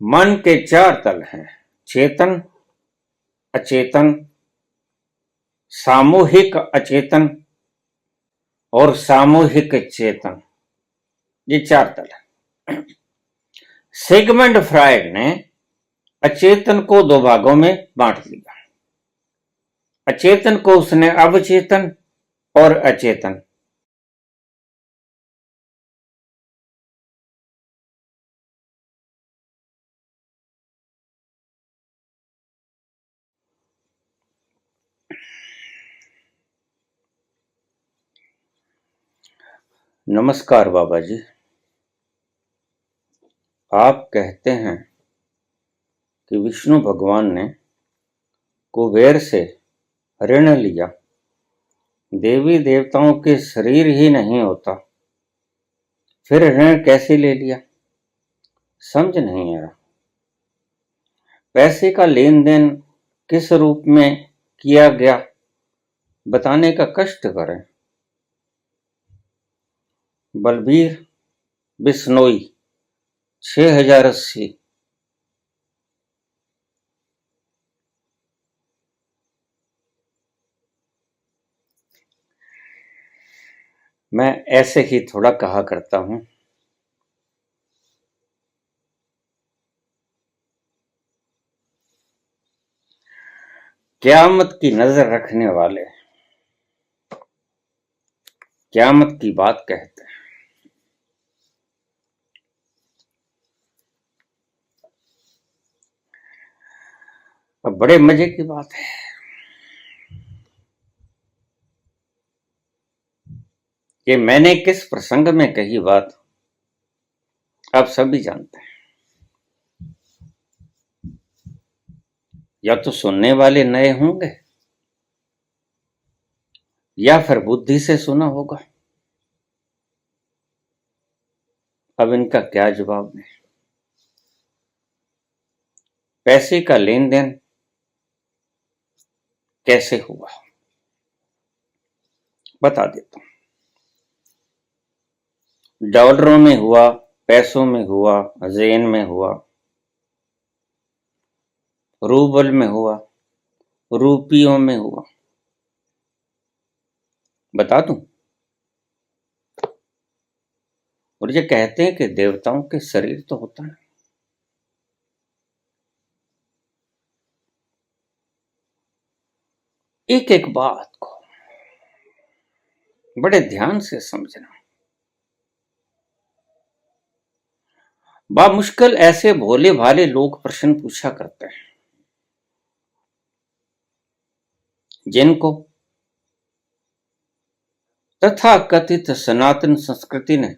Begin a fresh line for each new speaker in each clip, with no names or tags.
मन के चार तल हैं: चेतन, अचेतन, सामूहिक अचेतन और सामूहिक चेतन। ये चार तल है। सिगमंड फ्रायड ने अचेतन को दो भागों में बांट दिया। अचेतन को उसने अवचेतन और अचेतन। नमस्कार बाबा जी। आप कहते हैं कि विष्णु भगवान ने कुबेर से ऋण लिया। देवी देवताओं के शरीर ही नहीं होता, फिर ऋण कैसे ले लिया? समझ नहीं आया। पैसे का लेन देन किस रूप में किया गया, बताने का कष्ट करें। बलबीर बिश्नोई 6080। मैं ऐसे ही थोड़ा कहा करता हूं। क़यामत की नजर रखने वाले क़यामत की बात कहते हैं। अब बड़े मजे की बात है कि मैंने किस प्रसंग में कही बात आप सभी जानते हैं। या तो सुनने वाले नए होंगे या फिर बुद्धि से सुना होगा। अब इनका क्या जवाब है? पैसे का लेन देन कैसे हुआ बता देता हूं। डॉलरों में हुआ, पैसों में हुआ, जेन में हुआ, रूबल में हुआ, रुपयों में हुआ। बता दूं। और ये कहते हैं कि देवताओं के शरीर तो होता है। एक एक बात को बड़े ध्यान से समझना। बामुश्किल ऐसे भोले भाले लोग प्रश्न पूछा करते हैं जिनको तथा कथित सनातन संस्कृति ने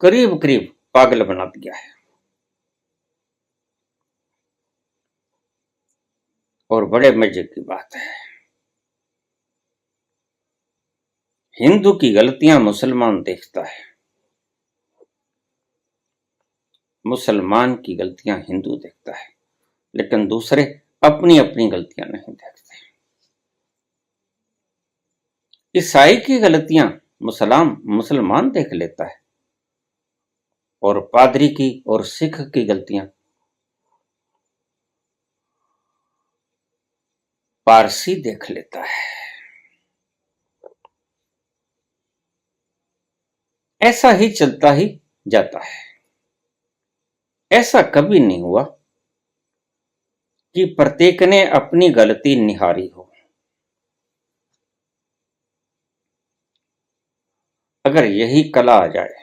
करीब करीब पागल बना दिया है। और बड़े मजे की बात है, हिंदू की गलतियां मुसलमान देखता है, मुसलमान की गलतियां हिंदू देखता है, लेकिन दूसरे अपनी अपनी गलतियां नहीं देखते। ईसाई की गलतियां मुसलमान देख लेता है और पादरी की और सिख की गलतियां पारसी देख लेता है। ऐसा ही चलता ही जाता है। ऐसा कभी नहीं हुआ कि प्रत्येक ने अपनी गलती निहारी हो। अगर यही कला आ जाए,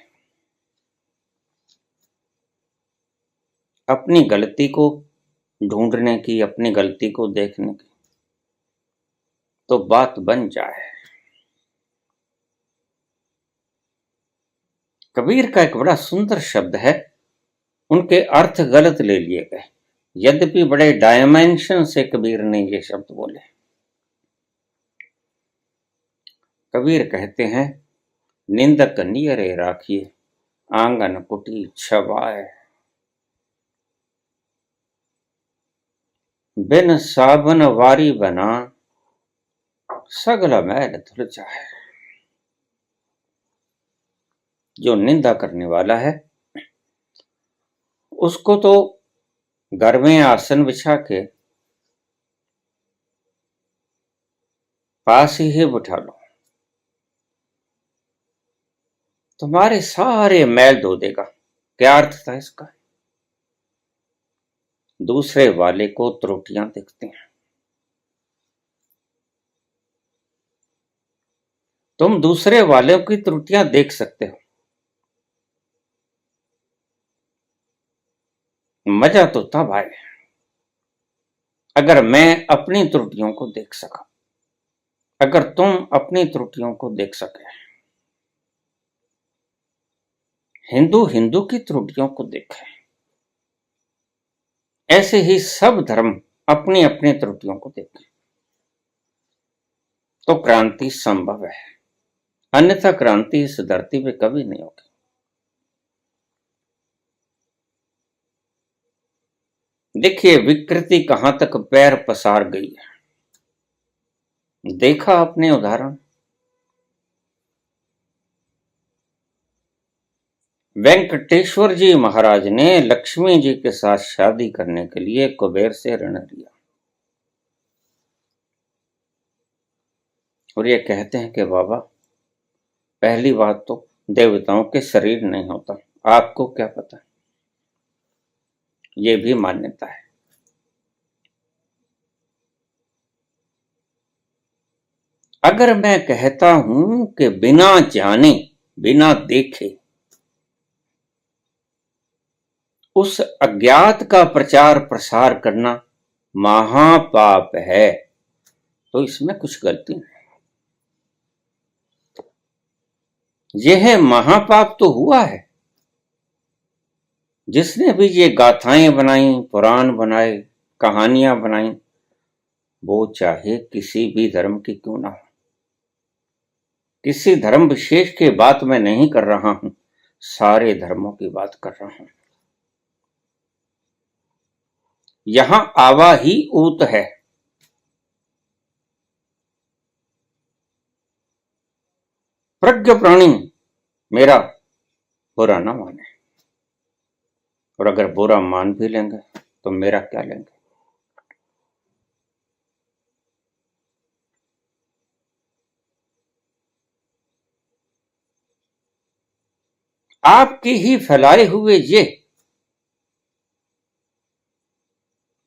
अपनी गलती को ढूंढने की, अपनी गलती को देखने की, तो बात बन जाए। कबीर का एक बड़ा सुंदर शब्द है, उनके अर्थ गलत ले लिए गए, यद्यपि बड़े डायमेंशन से कबीर ने ये शब्द बोले। कबीर कहते हैं, निंदक नियरे राखिए, आंगन कुटी छवाए, बिन साबन वारी बना, सगला मैल धुल जाए। जो निंदा करने वाला है उसको तो घर में आसन बिछा के पास ही बिठा लो, तुम्हारे सारे मैल धो देगा। क्या अर्थ था इसका? दूसरे वाले को त्रुटियां दिखती हैं, तुम दूसरे वालों की त्रुटियां देख सकते हो, मजा तो तब आए अगर मैं अपनी त्रुटियों को देख सका, अगर तुम अपनी त्रुटियों को देख सके। हिंदू हिंदू की त्रुटियों को देखे, ऐसे ही सब धर्म अपनी अपनी त्रुटियों को देखें तो क्रांति संभव है, अन्यथा क्रांति इस धरती पे कभी नहीं होगी। देखिए विकृति कहां तक पैर पसार गई है, देखा आपने उदाहरण। वेंकटेश्वर जी महाराज ने लक्ष्मी जी के साथ शादी करने के लिए कुबेर से ऋण लिया और ये कहते हैं कि बाबा पहली बात तो देवताओं के शरीर नहीं होता, आपको क्या पता, ये भी मान्यता है। अगर मैं कहता हूं कि बिना जाने बिना देखे उस अज्ञात का प्रचार प्रसार करना महापाप है, तो इसमें कुछ गलती नहीं। यह महापाप तो हुआ है। जिसने भी ये गाथाएं बनाई, पुराण बनाए, कहानियां बनाई, वो चाहे किसी भी धर्म की क्यों ना हो, किसी धर्म विशेष की बात मैं नहीं कर रहा हूं, सारे धर्मों की बात कर रहा हूं। यहां आवा ही ऊत है। प्रज्ञ प्राणी मेरा बुरा ना माने, और अगर बुरा मान भी लेंगे तो मेरा क्या लेंगे। आपके ही फैलाए हुए ये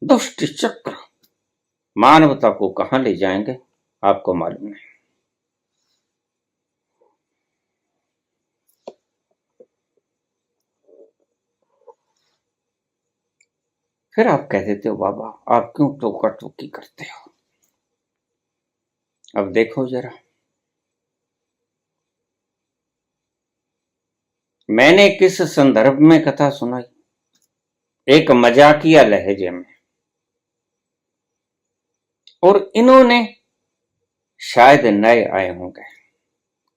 दुष्ट चक्र मानवता को कहां ले जाएंगे आपको मालूम नहीं। फिर आप कह देते हो बाबा आप क्यों टोका टोकी करते हो। अब देखो जरा, मैंने किस संदर्भ में कथा सुनाई, एक मजाकिया लहजे में, और इन्होंने शायद नए आए होंगे,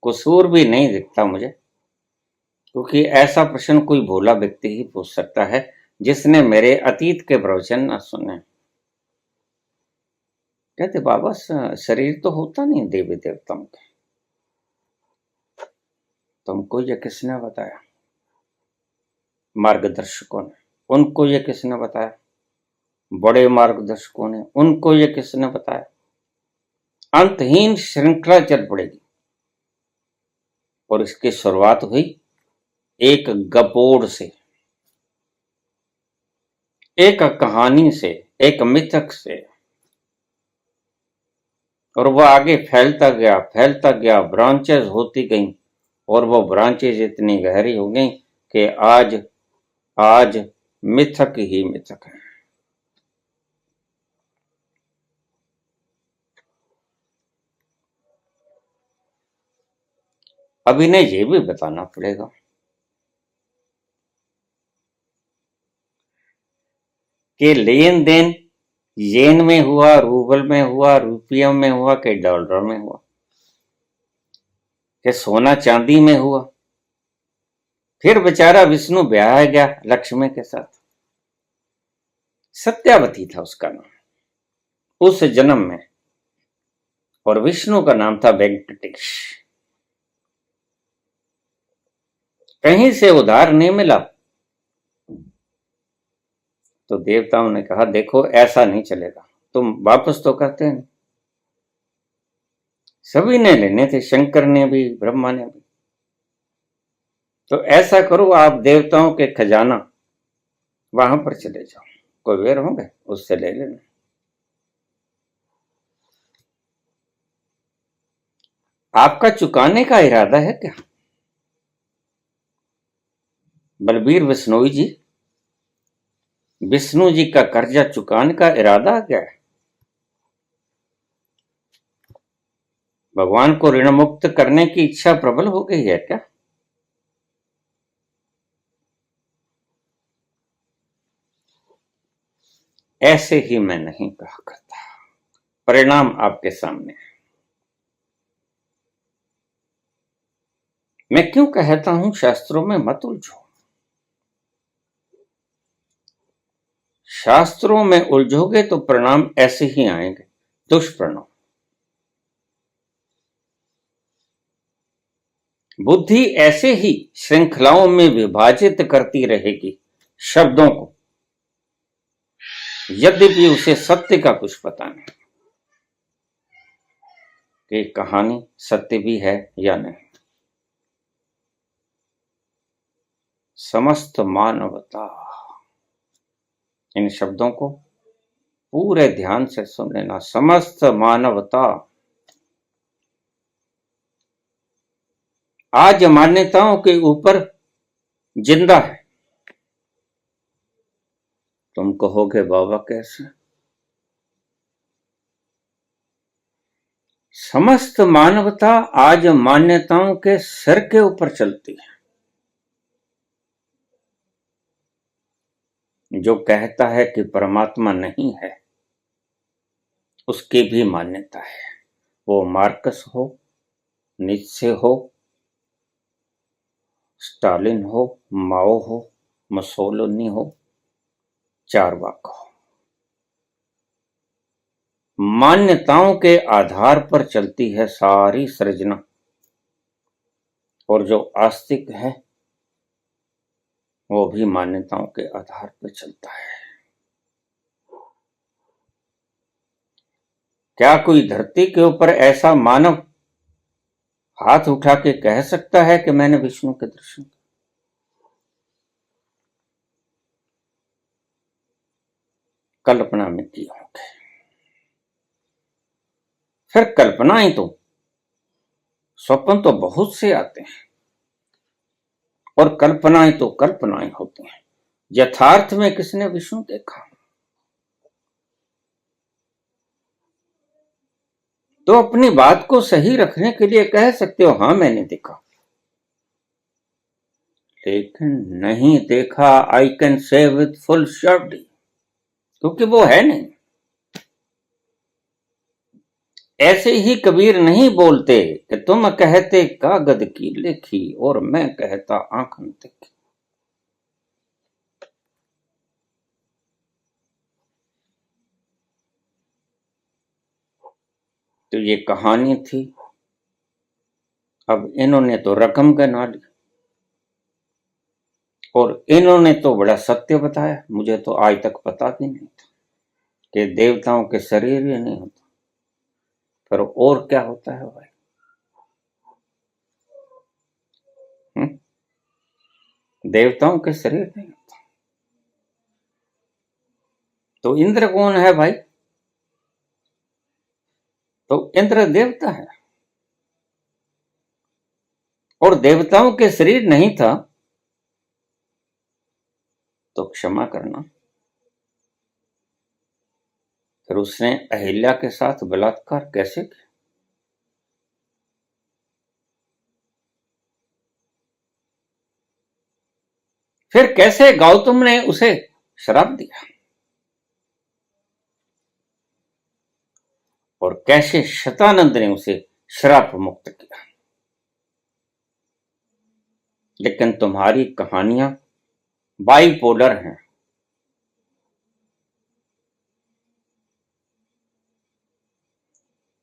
कसूर भी नहीं दिखता मुझे, क्योंकि ऐसा प्रश्न कोई भोला व्यक्ति ही पूछ सकता है जिसने मेरे अतीत के प्रवचन न सुने। कहते बाबा शरीर तो होता नहीं देवी देवताओं के, तुमको ये किसने बताया, मार्गदर्शकों ने, उनको ये किसने बताया, बड़े मार्गदर्शकों ने, उनको ये किसने बताया। अंतहीन श्रृंखला चल पड़ेगी, और इसकी शुरुआत हुई एक गपोड़ से, एक कहानी से, एक मिथक से, और वह आगे फैलता गया, ब्रांचेस होती गई, और वो ब्रांचेस इतनी गहरी हो गई कि आज आज मिथक ही मिथक है। अब इन्हें ये भी बताना पड़ेगा कि लेन देन येन में हुआ, रूबल में हुआ, रुपयों में हुआ, कि डॉलर में हुआ, कि सोना चांदी में हुआ। फिर बेचारा विष्णु ब्याह गया लक्ष्मी के साथ, सत्यावती था उसका नाम उस जन्म में, और विष्णु का नाम था वेंकटेश। कहीं से उधार नहीं मिला, तो देवताओं ने कहा देखो ऐसा नहीं चलेगा, तुम वापस तो कहते हैं। सभी ने लेने थे, शंकर ने भी, ब्रह्मा ने भी। तो ऐसा करो, आप देवताओं के खजाना वहां पर चले जाओ, कुबेर होंगे उससे ले लेना। आपका चुकाने का इरादा है क्या? बलबीर बिश्नोई जी, विष्णु जी का कर्जा चुकाने का इरादा क्या है? भगवान को ऋण मुक्त करने की इच्छा प्रबल हो गई है क्या? ऐसे ही मैं नहीं कहा करता, परिणाम आपके सामने है। मैं क्यों कहता हूं शास्त्रों में मत उलझो। शास्त्रों में उलझोगे तो परिणाम ऐसे ही आएंगे, दुष्परिणाम। बुद्धि ऐसे ही श्रृंखलाओं में विभाजित करती रहेगी शब्दों को, यद्यपि उसे सत्य का कुछ पता नहीं कि कहानी सत्य भी है या नहीं। समस्त मानवता, इन शब्दों को पूरे ध्यान से सुन लेना। समस्त मानवता आज मान्यताओं के ऊपर जिंदा है। तुम कहोगे बाबा कैसे? समस्त मानवता आज मान्यताओं के सिर के ऊपर चलती है। जो कहता है कि परमात्मा नहीं है, उसकी भी मान्यता है। वो मार्कस हो, नीत्शे हो, स्टालिन हो, माओ हो, मुसोलिनी हो, चारवाक हो, मान्यताओं के आधार पर चलती है सारी सृजना। और जो आस्तिक है वो भी मान्यताओं के आधार पर चलता है। क्या कोई धरती के ऊपर ऐसा मानव हाथ उठा के कह सकता है कि मैंने विष्णु के दर्शन? कल्पना में किए होंगे। फिर कल्पनाएं तो, स्वप्न तो बहुत से आते हैं और कल्पनाएं तो कल्पनाएं होती हैं। यथार्थ में किसने विष्णु देखा? तो अपनी बात को सही रखने के लिए कह सकते हो हाँ मैंने देखा, लेकिन नहीं देखा I can say with full surety, क्योंकि वो है नहीं। ऐसे ही कबीर नहीं बोलते कि तुम कहते कागद की लिखी और मैं कहता आंखन देखी। तो ये कहानी थी, अब इन्होंने तो रकम गना ली और इन्होंने तो बड़ा सत्य बताया। मुझे तो आज तक पता भी नहीं था कि देवताओं के शरीर ही नहीं होता, फिर और क्या होता है भाई? देवताओं के शरीर नहीं होता। तो इंद्र कौन है भाई? तो इंद्र देवता है और देवताओं के शरीर नहीं था तो क्षमा करना, फिर उसने अहिल्या के साथ बलात्कार कैसे किया? फिर कैसे गौतम ने उसे श्राप दिया और कैसे शतानंद ने उसे श्राप मुक्त किया? लेकिन तुम्हारी कहानियां बाइपोलर हैं।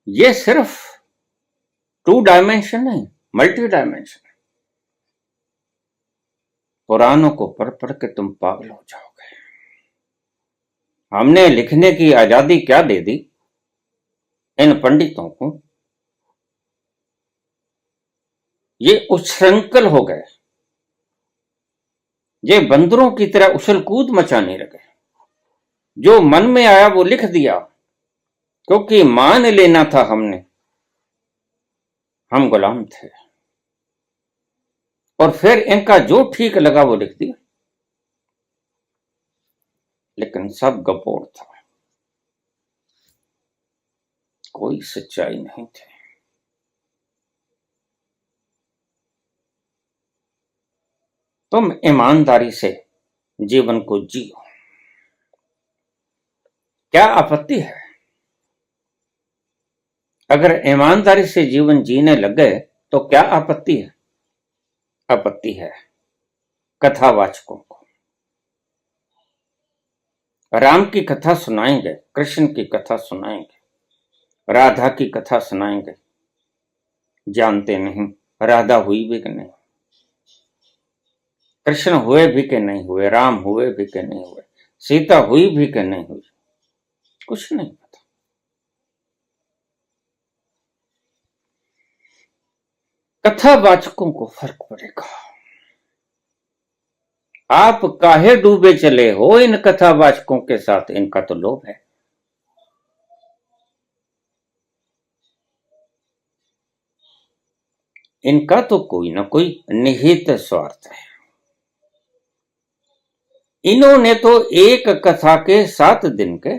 ये सिर्फ 2 डायमेंशन नहीं, मल्टी डायमेंशन है। पुराणों को पढ़ पढ़ के तुम पागल हो जाओगे। हमने लिखने की आजादी क्या दे दी इन पंडितों को, ये उच्छृंखल हो गए, ये बंदरों की तरह उछल कूद मचाने लगे। जो मन में आया वो लिख दिया, क्योंकि मान लेना था हमने हम गुलाम थे, और फिर इनका जो ठीक लगा वो लिख दिया। लेकिन सब गपोड़ था, कोई सच्चाई नहीं थी। तुम ईमानदारी से जीवन को जियो, क्या आपत्ति है? अगर ईमानदारी से जीवन जीने लगे तो क्या आपत्ति है? आपत्ति है कथावाचकों को। राम की कथा सुनाएंगे, कृष्ण की कथा सुनाएंगे, राधा की कथा सुनाएंगे, जानते नहीं राधा हुई भी कि नहीं, कृष्ण हुए भी कि नहीं हुए, राम हुए भी कि नहीं हुए, सीता हुई भी कि नहीं हुई, कुछ नहीं पता। कथावाचकों को फर्क पड़ेगा। आप काहे डूबे चले हो इन कथावाचकों के साथ? इनका तो लोभ है। इनका तो कोई ना कोई निहित स्वार्थ है। इन्होंने तो एक कथा के 7 दिन के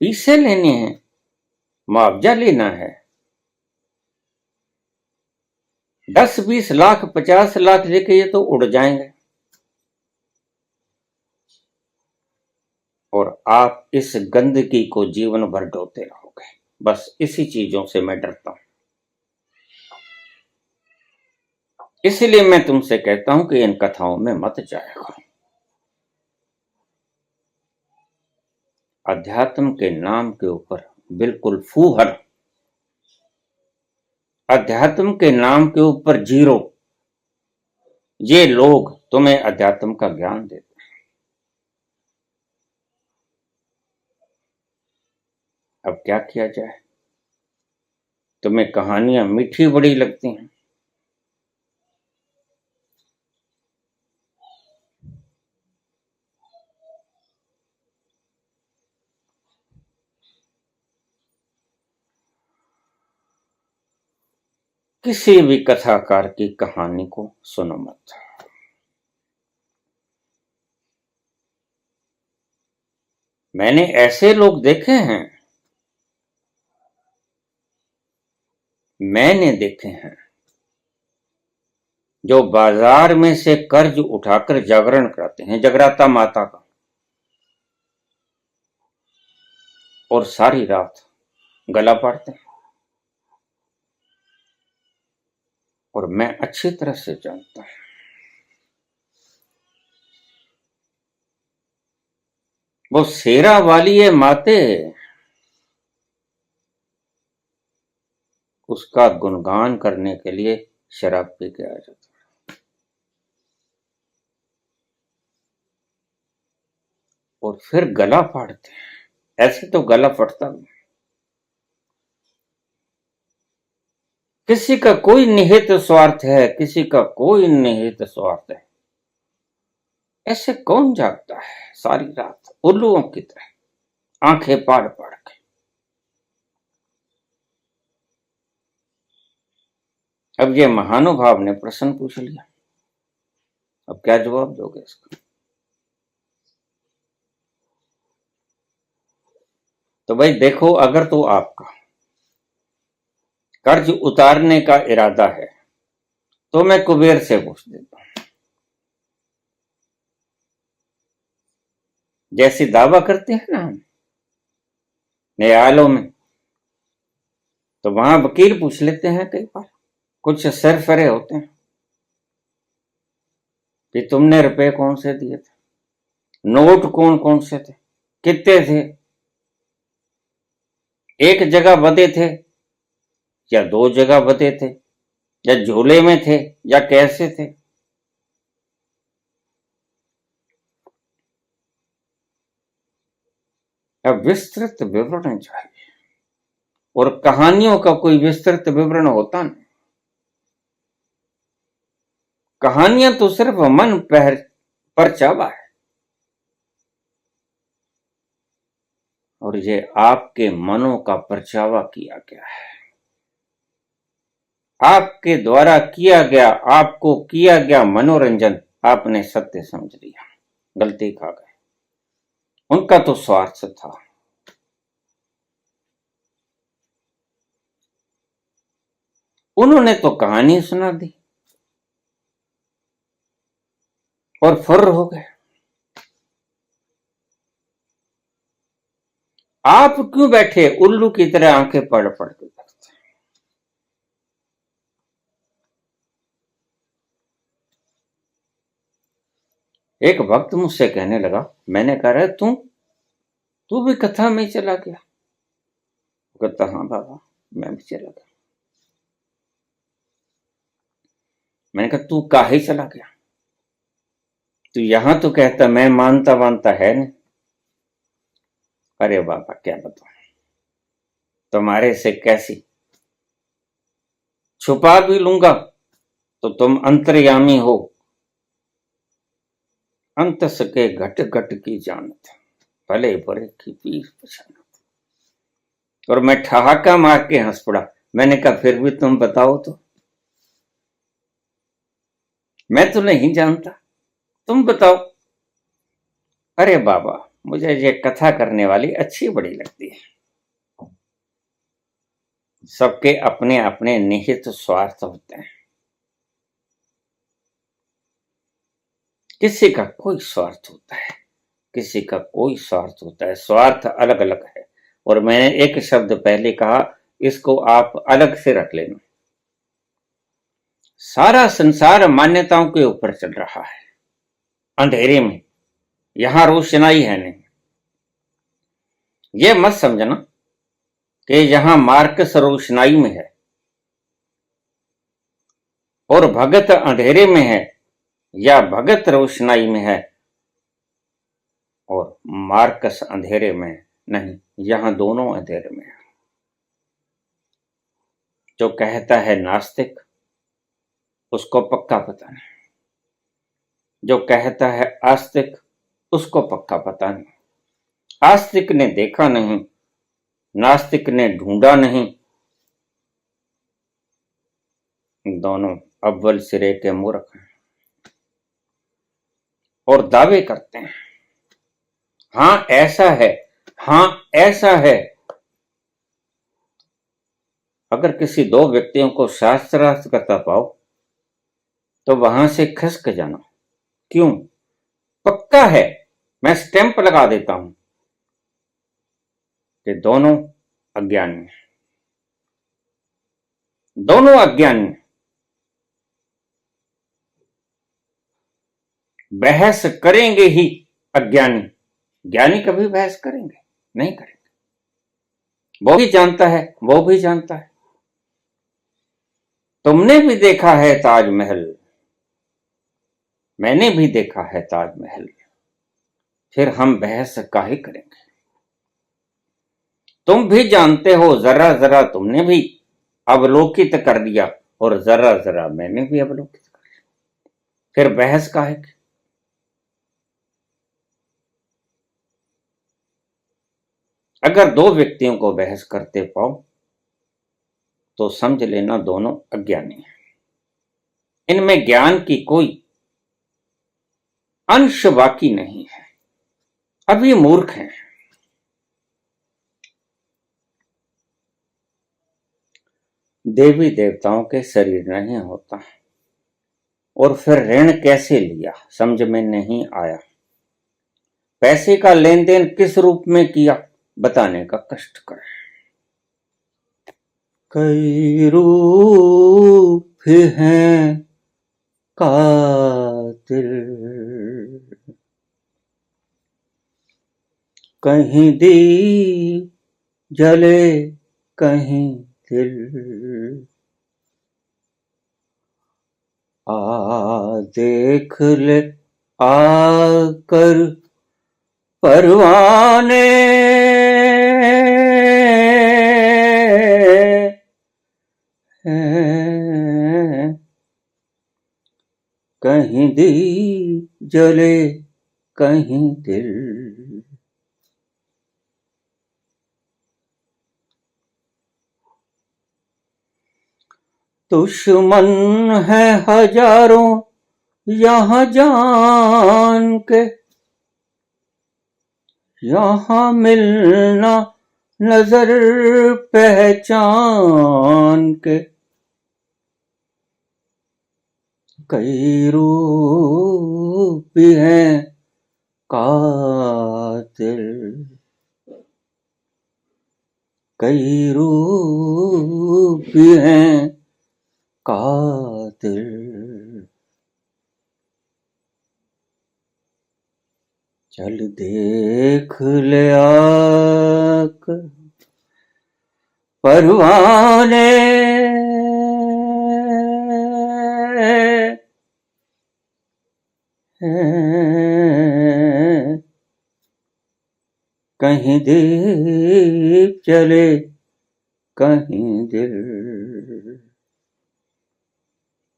पैसे लेने हैं, मुआवजा लेना है। 10-20 लाख 50 लाख लेके ये तो उड़ जाएंगे, और आप इस गंदगी को जीवन भर ढोते रहोगे। बस इसी चीजों से मैं डरता हूं। इसलिए मैं तुमसे कहता हूं कि इन कथाओं में मत जाया करो। अध्यात्म के नाम के ऊपर बिल्कुल फूहड़, अध्यात्म के नाम के ऊपर जीरो, ये लोग तुम्हें अध्यात्म का ज्ञान देते हैं। अब क्या किया जाए? तुम्हें कहानियां मीठी बड़ी लगती हैं, किसी भी कथाकार की कहानी को सुनो मत। मैंने ऐसे लोग देखे हैं, मैंने देखे हैं, जो बाजार में से कर्ज उठाकर जागरण कराते हैं, जगराता माता का, और सारी रात गला पाड़ते हैं। और मैं अच्छी तरह से जानता हूं, वो शेरा वाली है माते, उसका गुणगान करने के लिए शराब पी के आ जाता है, और फिर गला फाड़ते हैं। ऐसे तो गला फटता नहीं। किसी का कोई निहित स्वार्थ है, किसी का कोई निहित स्वार्थ है। ऐसे कौन जागता है सारी रात उल्लुओं की तरह, आंखें पाड़ पाड़ के? अब ये महानुभाव ने प्रश्न पूछ लिया, अब क्या जवाब दोगे इसका? तो भाई देखो, अगर तो आपका कर्ज उतारने का इरादा है तो मैं कुबेर से पूछ देता हूं। जैसे दावा करते हैं ना हम न्यायालयों में, तो वहां वकील पूछ लेते हैं कई बार, कुछ सरफरे होते हैं कि तुमने रुपए कौन से दिए थे, नोट कौन कौन से थे, कितने थे, एक जगह बंधे थे या 2 जगह बंधे थे, या झोले में थे या कैसे थे? अब विस्तृत विवरण चाहिए, और कहानियों का कोई विस्तृत विवरण होता नहीं। कहानियां तो सिर्फ मन परचावा है, और ये आपके मनों का परचावा किया गया है। आपके द्वारा किया गया, आपको किया गया मनोरंजन आपने सत्य समझ लिया, गलती खा गए। उनका तो स्वार्थ था। उन्होंने तो कहानी सुना दी और फुर्र हो गए। आप क्यों बैठे उल्लू की तरह आंखें पड़ पड़ के देखते? एक वक्त मुझसे कहने लगा, मैंने कहा रहा तू भी कथा में चला गया? कहता हाँ बाबा, मैं भी चला गया। मैंने कहा तू काहे चला गया? तू यहां तो कहता मैं मानता मानता है नहीं। अरे बाबा क्या बताऊं, तुम्हारे से कैसी छुपा भी लूंगा तो तुम अंतर्यामी हो। अंत सके घट घट की जानत, भले बुरे की पीर पहचानत। और मैं ठहाका मार के हंस पड़ा। मैंने कहा फिर भी तुम बताओ तो, मैं तो नहीं जानता, तुम बताओ। अरे बाबा मुझे ये कथा करने वाली अच्छी बड़ी लगती है। सबके अपने अपने निहित स्वार्थ होते हैं, किसी का कोई स्वार्थ होता है, किसी का कोई स्वार्थ होता है। स्वार्थ अलग अलग है, और मैंने एक शब्द पहले कहा, इसको आप अलग से रख लेना। सारा संसार मान्यताओं के ऊपर चल रहा है, अंधेरे में। यहां रोशनाई है नहीं। यह मत समझना कि यहां मार्कस रोशनाई में है और भगत अंधेरे में है, या भगत रोशनाई में है और मार्कस अंधेरे में है। नहीं, यहां दोनों अंधेरे में है। जो कहता है नास्तिक, उसको पक्का पता नहीं। जो कहता है आस्तिक, उसको पक्का पता नहीं। आस्तिक ने देखा नहीं, नास्तिक ने ढूंढा नहीं, दोनों अव्वल सिरे के मूर्ख हैं और दावे करते हैं हां ऐसा है, हां ऐसा है। अगर किसी दो व्यक्तियों को शास्त्रार्थ करता पाओ तो वहां से खसक जाना। क्यों? पक्का है, मैं स्टैंप लगा देता हूं कि दोनों अज्ञानी हैं, दोनों अज्ञानी। बहस करेंगे ही अज्ञानी, ज्ञानी कभी बहस करेंगे नहीं करेंगे। वो भी जानता है, वो भी जानता है। तुमने भी देखा है ताजमहल, मैंने भी देखा है ताजमहल, फिर हम बहस काहे करेंगे? तुम भी जानते हो, जरा जरा तुमने भी अवलोकित कर दिया और जरा जरा मैंने भी अवलोकित कर दिया, फिर बहस काहे की? अगर दो व्यक्तियों को बहस करते पाओ तो समझ लेना दोनों अज्ञानी हैं। इनमें ज्ञान की कोई अंश बाकी नहीं है, अब ये मूर्ख हैं। देवी देवताओं के शरीर नहीं होता, और फिर ऋण कैसे लिया समझ में नहीं आया। पैसे का लेन देन किस रूप में किया बताने का कष्ट करें। कई रूप हैं कातिल, कहीं दीप जले कहीं दिल, आ देख ले आकर परवाने कहीं दीप जले कहीं दिल। दुश्मन है हजारों यहाँ जान के, यहाँ मिलना नजर पहचान के। कई रूप भी हैं कातिल, कई रूप भी हैं कातिल। चल देख ले आकर परवाने, कहीं दीप जले कहीं दिल।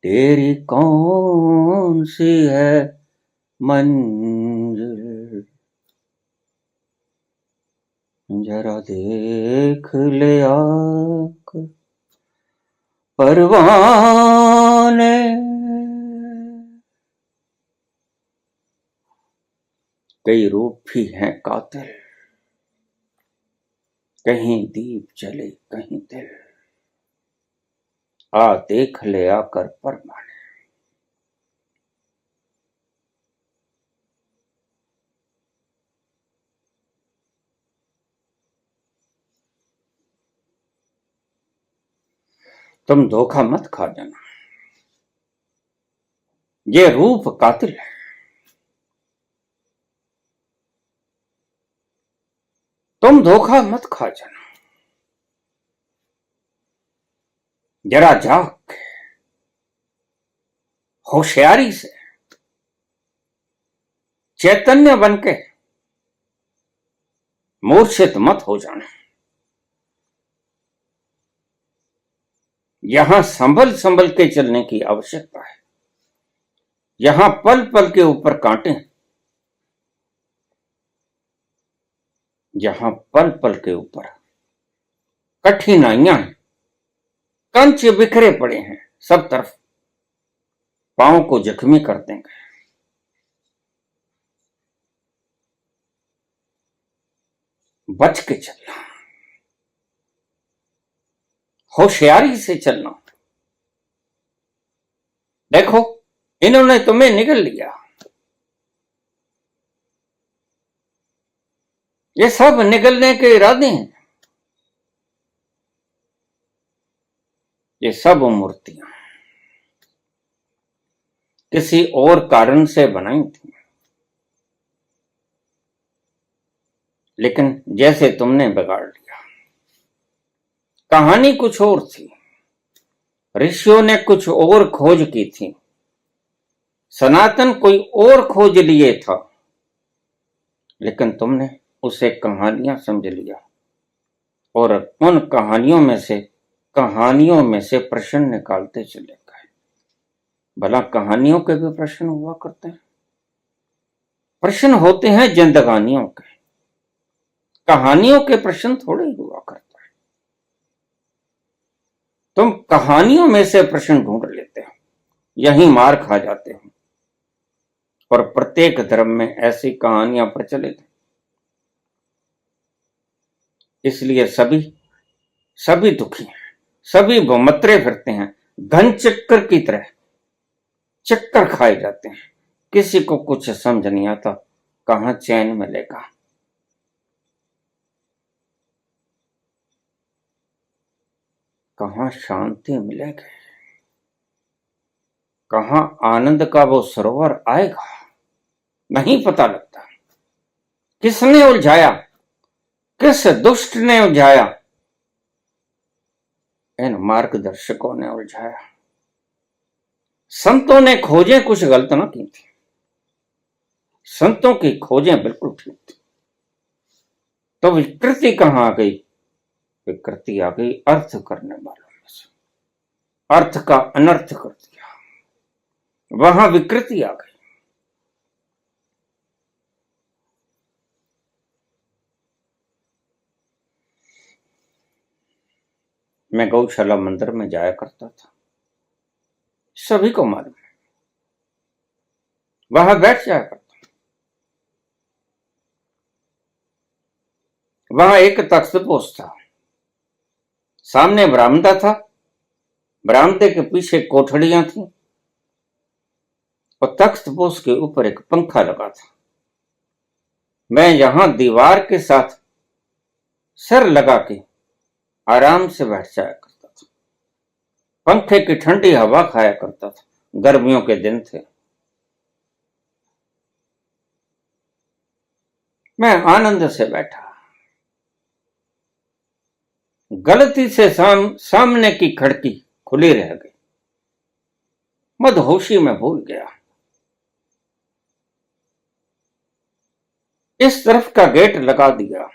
तेरी कौन सी है मंजिल, जरा देख ले आकर परवाने। कई रूप भी हैं कातिल, कहीं दीप जले कहीं दिल। आ देख ले आकर परवाने। तुम धोखा मत खा जाना, ये रूप कातिल है। तुम धोखा मत खा जाना, जरा जाग के होशियारी से चैतन्य बनके मूर्छित मत हो जाना। यहां संभल संभल के चलने की आवश्यकता है। यहां पल पल के ऊपर कांटे, यहां पल पल के ऊपर कठिनाइयां हैं, कंच बिखरे पड़े हैं सब तरफ, पांव को जख्मी कर देंगे। बच के चलना, होशियारी से चलना। देखो इन्होंने तुम्हें निगल लिया, ये सब निगलने के इरादे हैं। ये सब मूर्तियां किसी और कारण से बनाई थी, लेकिन जैसे तुमने बिगाड़ लिया। कहानी कुछ और थी, ऋषियों ने कुछ और खोज की थी, सनातन कोई और खोज लिए था, लेकिन तुमने उसे कहानियां समझ लिया और उन कहानियों में से प्रश्न निकालते चले गए। भला कहानियों के भी प्रश्न हुआ करते हैं? प्रश्न होते हैं जिंदगानियों के, कहानियों के प्रश्न थोड़े हुआ करते हैं। तुम कहानियों में से प्रश्न ढूंढ लेते हो, यहीं मार खा जाते हो। और प्रत्येक धर्म में ऐसी कहानियां प्रचलित हैं। इसलिए सभी दुखी हैं, सभी भमत्रे फिरते हैं, घन चक्कर की तरह चक्कर खाए जाते हैं। किसी को कुछ समझ नहीं आता, कहां चैन मिलेगा। कहां शांति मिलेगी, कहां आनंद का वो सरोवर आएगा, नहीं पता लगता। किसने उलझाया, किस दुष्ट ने उलझाया? इन मार्गदर्शकों ने उलझाया। संतों ने खोजें कुछ गलत ना की थी, संतों की खोजें बिल्कुल ठीक थी। तो विकृति कहां आ गई? विकृति आ गई अर्थ करने वालों में से, अर्थ का अनर्थ कर दिया। वहां विकृति आ गई। मैं गौशाला मंदिर में जाया करता था, सभी को मालूम है, वहां बैठ जाया करता। वहां एक तख्तपोश था, सामने बरामदा था, बरामदे के पीछे कोठड़ियां थी और तख्तपोश के ऊपर एक पंखा लगा था। मैं यहां दीवार के साथ सर लगा के आराम से बैठ जाया करता था, पंखे की ठंडी हवा खाया करता था। गर्मियों के दिन थे, मैं आनंद से बैठा। गलती से सामने की खिड़की खुली रह गई, मदहोशी में भूल गया। इस तरफ का गेट लगा दिया,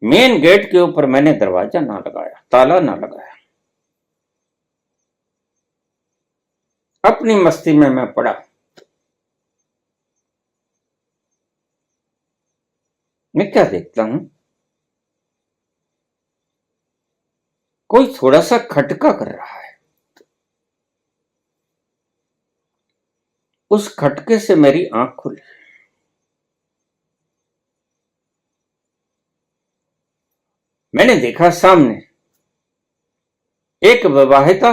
मेन गेट के ऊपर मैंने दरवाजा ना लगाया, ताला ना लगाया। अपनी मस्ती में मैं पड़ा। मैं क्या देखता हूं, कोई थोड़ा सा खटका कर रहा है। उस खटके से मेरी आंख खुली। मैंने देखा सामने एक विवाहिता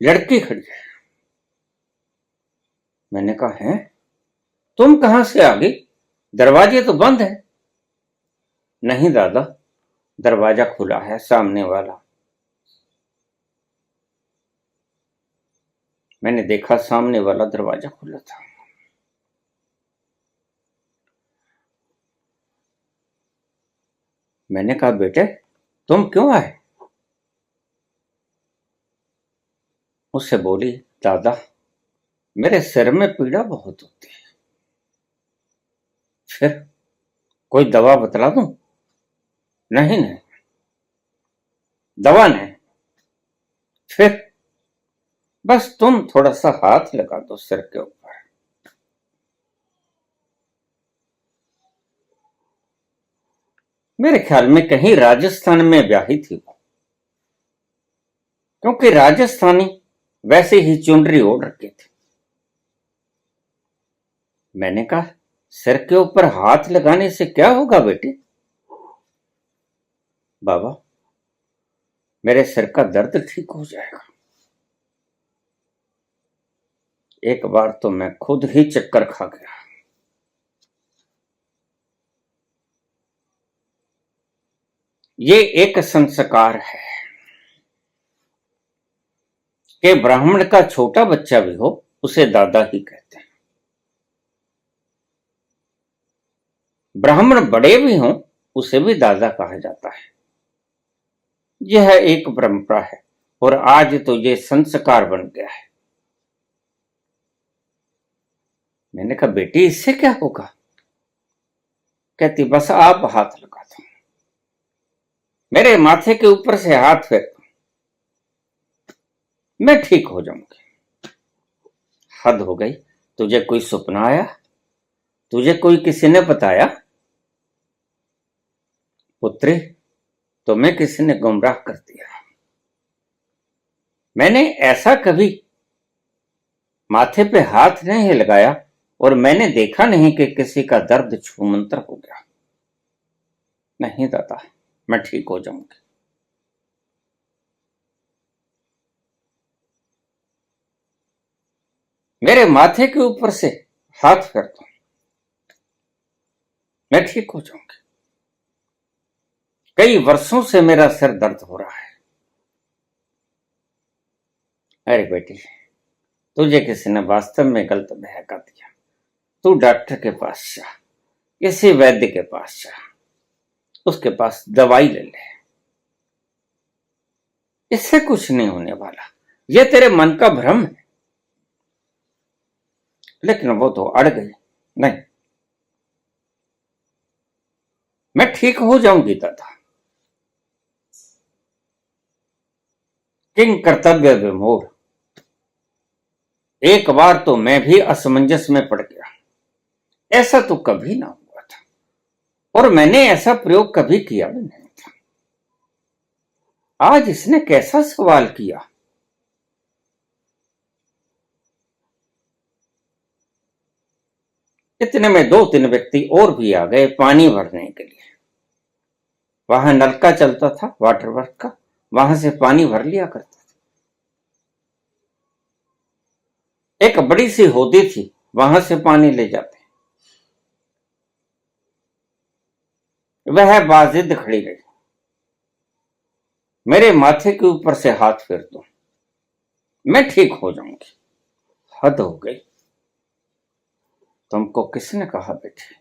लड़की खड़ी है। मैंने कहा, है तुम कहां से आ गई, दरवाजे तो बंद है। नहीं दादा, दरवाजा खुला है, सामने वाला। मैंने देखा सामने वाला दरवाजा खुला था। मैंने कहा, बेटे तुम क्यों आए? उससे बोली, दादा मेरे सिर में पीड़ा बहुत होती है। फिर कोई दवा बतला दूं? नहीं नहीं, दवा नहीं। फिर बस तुम थोड़ा सा हाथ लगा दो सिर के ऊपर। मेरे ख्याल में कहीं राजस्थान में ब्याही थी वो, क्योंकि राजस्थानी वैसे ही चुनरी ओढ़ रखे थे। मैंने कहा, सिर के ऊपर हाथ लगाने से क्या होगा बेटी? बाबा मेरे सिर का दर्द ठीक हो जाएगा। एक बार तो मैं खुद ही चक्कर खा गया। ये एक संस्कार है कि ब्राह्मण का छोटा बच्चा भी हो उसे दादा ही कहते हैं, ब्राह्मण बड़े भी हों उसे भी दादा कहा जाता है। यह एक परंपरा है और आज तो ये संस्कार बन गया है। मैंने कहा, बेटी इससे क्या होगा? कहती, बस आप हाथ लगा दो, मेरे माथे के ऊपर से हाथ फेर दो, मैं ठीक हो जाऊंगी। हद हो गई, तुझे कोई सपना आया? तुझे कोई किसी ने बताया? पुत्री तुम्हें किसी ने गुमराह कर दिया। मैंने ऐसा कभी माथे पे हाथ नहीं लगाया और मैंने देखा नहीं कि किसी का दर्द छूमंतर हो गया। नहीं दादा, मैं ठीक हो जाऊंगी। मेरे माथे के ऊपर से हाथ फेर दो, मैं ठीक हो जाऊंगी। कई वर्षों से मेरा सिर दर्द हो रहा है। अरे बेटी, तुझे किसी ने वास्तव में गलत बहका दिया। तू डॉक्टर के पास जा, किसी वैद्य के पास जा, उसके पास दवाई ले ले, इससे कुछ नहीं होने वाला। यह तेरे मन का भ्रम है। लेकिन वो तो अड़ गई। नहीं, मैं ठीक हो जाऊंगी दादा। किंग कर्तव्य विमूढ़, एक बार तो मैं भी असमंजस में पड़ गया। ऐसा तो कभी ना हुआ था और मैंने ऐसा प्रयोग कभी किया भी नहीं था। आज इसने कैसा सवाल किया। इतने में 2-3 व्यक्ति और भी आ गए पानी भरने के लिए। वहां नलका चलता था वाटर वर्क का, वहां से पानी भर लिया करता था। एक बड़ी सी होदी थी, वहां से पानी ले जाते। वह बाजिद खड़ी रही। मेरे माथे के ऊपर से हाथ फेर दो, मैं ठीक हो जाऊंगी। हद हो गई। तुमको किसने कहा बेटी?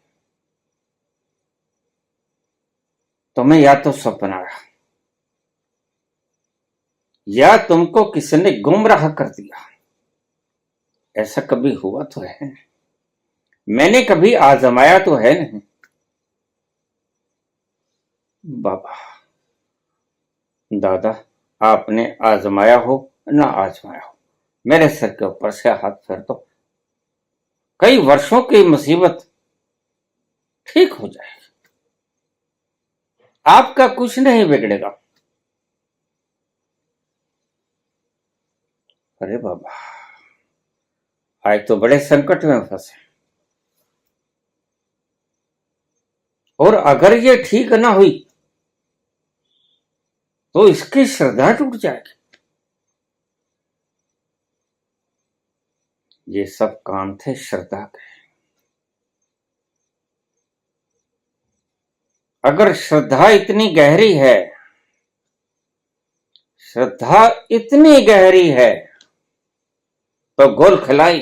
तुम्हें या तो सपना आया या तुमको किसने गुमराह कर दिया। ऐसा कभी हुआ तो है नहीं। मैंने कभी आजमाया तो है नहीं। बाबा दादा, आपने आजमाया हो ना आजमाया हो, मेरे सिर के ऊपर से हाथ फेर दो। कई वर्षों की मुसीबत ठीक हो जाएगी। आपका कुछ नहीं बिगड़ेगा। अरे बाबा, आज तो बड़े संकट में फंसे। और अगर ये ठीक ना हुई तो इसकी श्रद्धा टूट जाएगी। ये सब काम थे श्रद्धा के। अगर श्रद्धा इतनी गहरी है, श्रद्धा इतनी गहरी है तो गोल खिलाई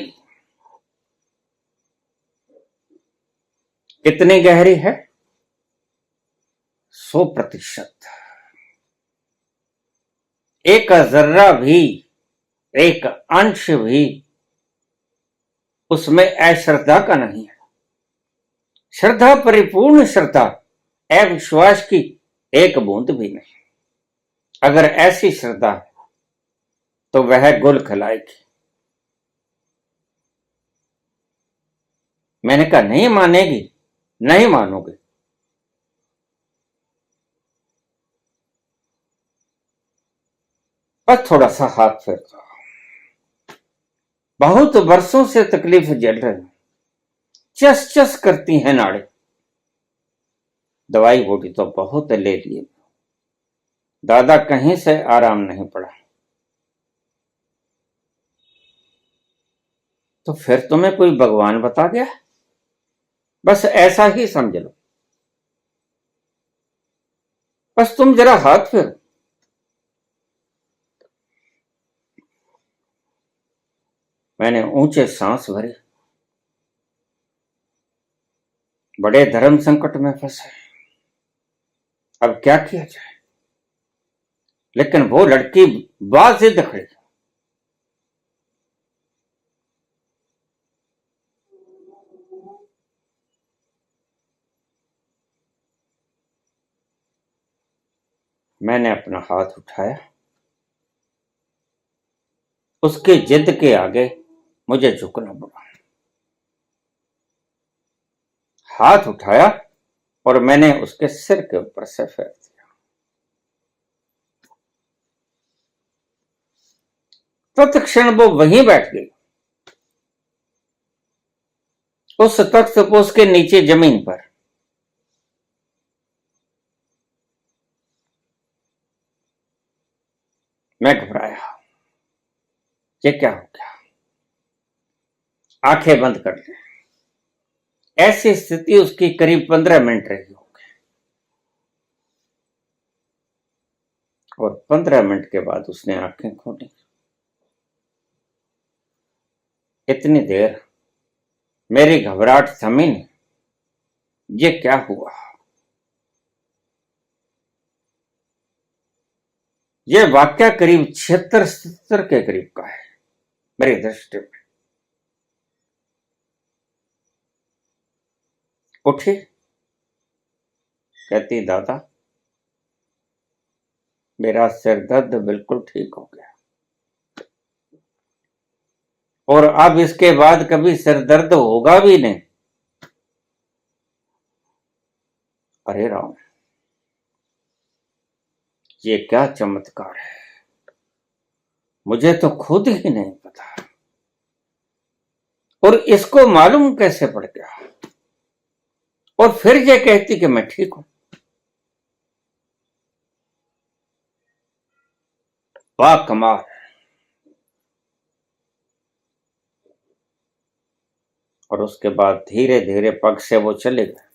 कितनी गहरी है? 100%। एक जर्रा भी, एक अंश भी उसमें अश्रद्धा का नहीं है। श्रद्धा, परिपूर्ण श्रद्धा, अविश्वास की एक बूंद भी नहीं। अगर ऐसी श्रद्धा है तो वह गुल खिलाएगी। मैंने कहा नहीं मानेगी, नहीं मानोगे। बस थोड़ा सा हाथ फेर दो। बहुत वर्षों से तकलीफ झेल रहे हैं, चस चस करती हैं नाड़े। दवाई बूटी तो बहुत ले लिए, दादा कहीं से आराम नहीं पड़ा। तो फिर तुम्हें कोई भगवान बता गया? बस ऐसा ही समझ लो। बस तुम जरा हाथ फेरो। मैंने ऊंचे सांस भरी। बड़े धर्म संकट में फंसे, अब क्या किया जाए। लेकिन वो लड़की बाजिद खड़ी। मैंने अपना हाथ उठाया। उसकी जिद के आगे मुझे झुकना पड़ा। हाथ उठाया और मैंने उसके सिर के ऊपर से फेर दिया। तत्क्षण वो वहीं बैठ गई, उस तख्त पोस के नीचे जमीन पर। मैं घबराया। ये क्या हो गया? आंखें बंद कर ली। ऐसी स्थिति उसकी करीब 15 मिनट रही होगी और 15 मिनट के बाद उसने आंखें खोली। इतनी देर मेरी घबराहट थमी नहीं। ये क्या हुआ? यह वाक्य करीब 76-77 के करीब का है मेरी दृष्टि में। उठी, कहती दादा मेरा सिर दर्द बिल्कुल ठीक हो गया। और अब इसके बाद कभी सिर दर्द होगा भी नहीं। अरे राम, ये क्या चमत्कार है, मुझे तो खुद ही नहीं पता। और इसको मालूम कैसे पड़ गया, और फिर ये कहती कि मैं ठीक हूं। वाह कमाल। और उसके बाद धीरे धीरे पग से वो चले गए।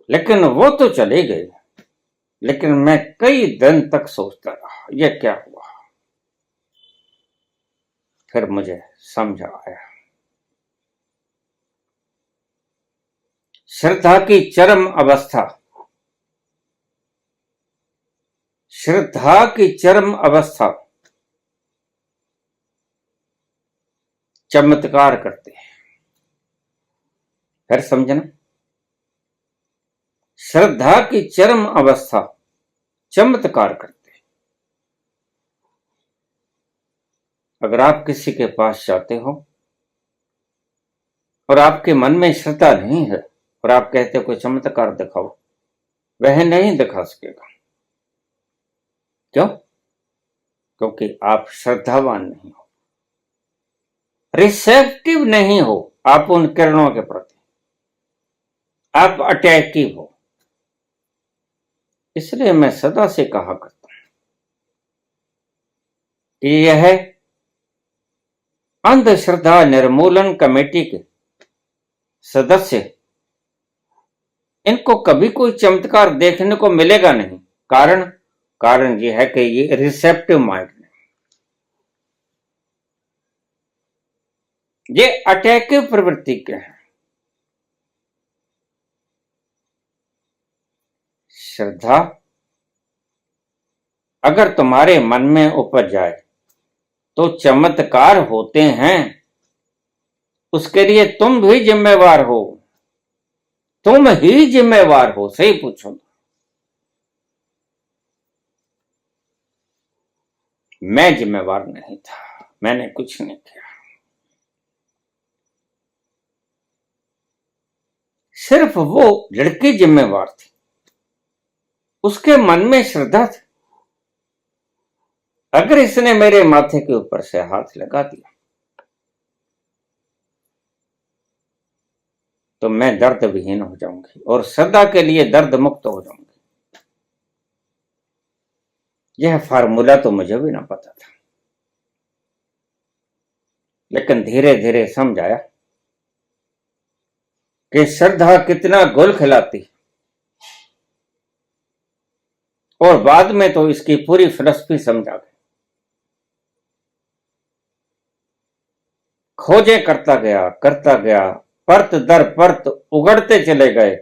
लेकिन वो तो चले गए, लेकिन मैं कई दिन तक सोचता रहा ये क्या हुआ। फिर मुझे समझ आया, श्रद्धा की चरम अवस्था, श्रद्धा की चरम अवस्था चमत्कार करते हैं। फिर समझना, श्रद्धा की चरम अवस्था चमत्कार करते हैं। अगर आप किसी के पास जाते हो और आपके मन में श्रद्धा नहीं है और आप कहते हो कोई चमत्कार दिखाओ, वह नहीं दिखा सकेगा। क्यों? क्योंकि आप श्रद्धावान नहीं हो, रिसेप्टिव नहीं हो आप उन किरणों के प्रति, आप अटैकिव हो। इसलिए मैं सदा से कहा करता हूं कि यह अंधश्रद्धा निर्मूलन कमेटी के सदस्य, इनको कभी कोई चमत्कार देखने को मिलेगा नहीं। कारण यह है कि ये रिसेप्टिव माइंड है, ये अटैकिव प्रवृत्ति के हैं। श्रद्धा अगर तुम्हारे मन में उपज जाए तो चमत्कार होते हैं, उसके लिए तुम भी जिम्मेवार हो, तुम ही जिम्मेवार हो। सही पूछो, मैं जिम्मेवार नहीं था, मैंने कुछ नहीं किया, सिर्फ वो लड़की जिम्मेवार थी, उसके मन में श्रद्धा थी। अगर इसने मेरे माथे के ऊपर से हाथ लगा दिया तो मैं दर्द विहीन हो जाऊंगी और सदा के लिए दर्द मुक्त हो जाऊंगी। यह फार्मूला तो मुझे भी ना पता था, लेकिन धीरे धीरे समझ आया कि श्रद्धा कितना गुल खिलाती, और बाद में तो इसकी पूरी फिलॉसफी समझ आ गई। खोजें करता गया, परत दर परत उगड़ते चले गए,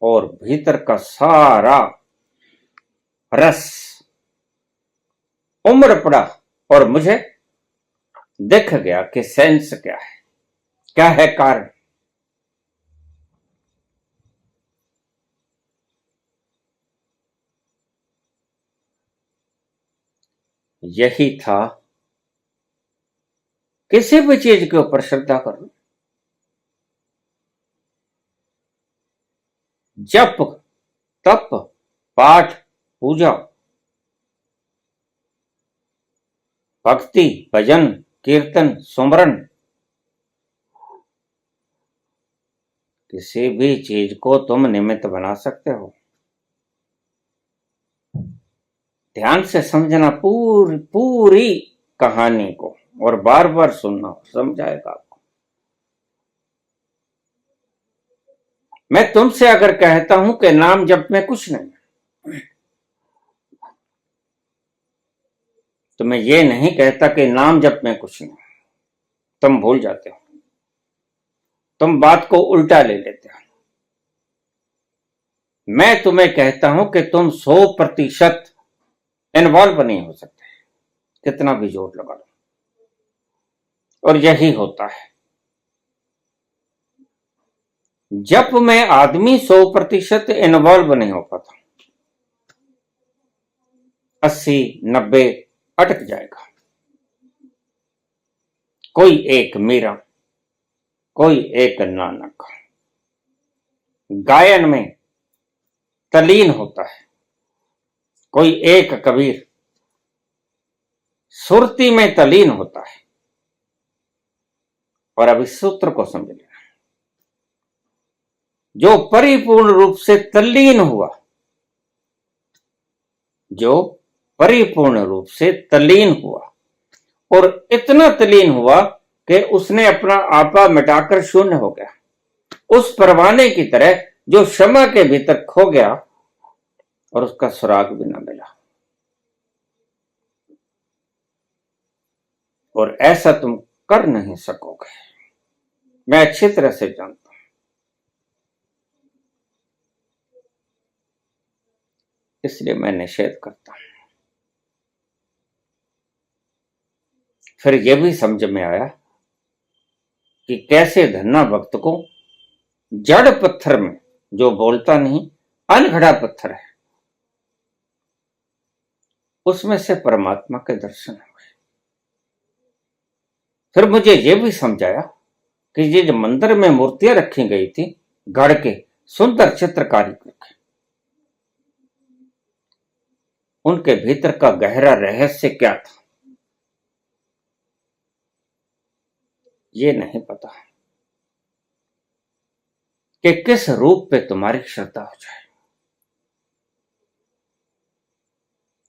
और भीतर का सारा रस उमड़ पड़ा और मुझे दिख गया कि सेंस क्या है कारण। यही था, किसी भी चीज के ऊपर श्रद्धा करो, जप तप पाठ पूजा भक्ति भजन कीर्तन सुमरन, किसी भी चीज को तुम निमित्त बना सकते हो। ध्यान से समझना पूरी कहानी को, और बार बार सुनना, समझाएगा आपको। मैं तुमसे अगर कहता हूं कि नाम जप में कुछ नहीं, तो मैं ये नहीं कहता कि नाम जप में कुछ नहीं। तुम भूल जाते हो, तुम बात को उल्टा ले लेते हो। मैं तुम्हें कहता हूं कि तुम 100% इन्वॉल्व नहीं हो सकते, कितना भी जोर लगा लो। और यही होता है, जप में आदमी 100% इन्वॉल्व नहीं हो पाता, 80, 90, अटक जाएगा। कोई एक मीरा, कोई एक नानक गायन में तल्लीन होता है, कोई एक कबीर सुरती में तल्लीन होता है। और अब इस सूत्र को समझ लेना, जो परिपूर्ण रूप से तल्लीन हुआ, जो परिपूर्ण रूप से तल्लीन हुआ और इतना तल्लीन हुआ कि उसने अपना आपा मिटाकर शून्य हो गया, उस परवाने की तरह जो क्षमा के भीतर खो गया और उसका सुराग भी न मिला। और ऐसा तुम कर नहीं सकोगे, मैं अच्छी तरह से जानता हूं। इसलिए मैं निषेध करता हूं। फिर यह भी समझ में आया कि कैसे धन्ना भक्त को जड़ पत्थर में, जो बोलता नहीं, अनघड़ा पत्थर है, उसमें से परमात्मा के दर्शन हुए। फिर मुझे यह भी समझाया कि ये जो मंदिर में मूर्तियां रखी गई थी गढ़ के सुंदर चित्रकारी करके, उनके भीतर का गहरा रहस्य क्या था ये नहीं पता कि किस रूप पे तुम्हारी श्रद्धा हो जाए।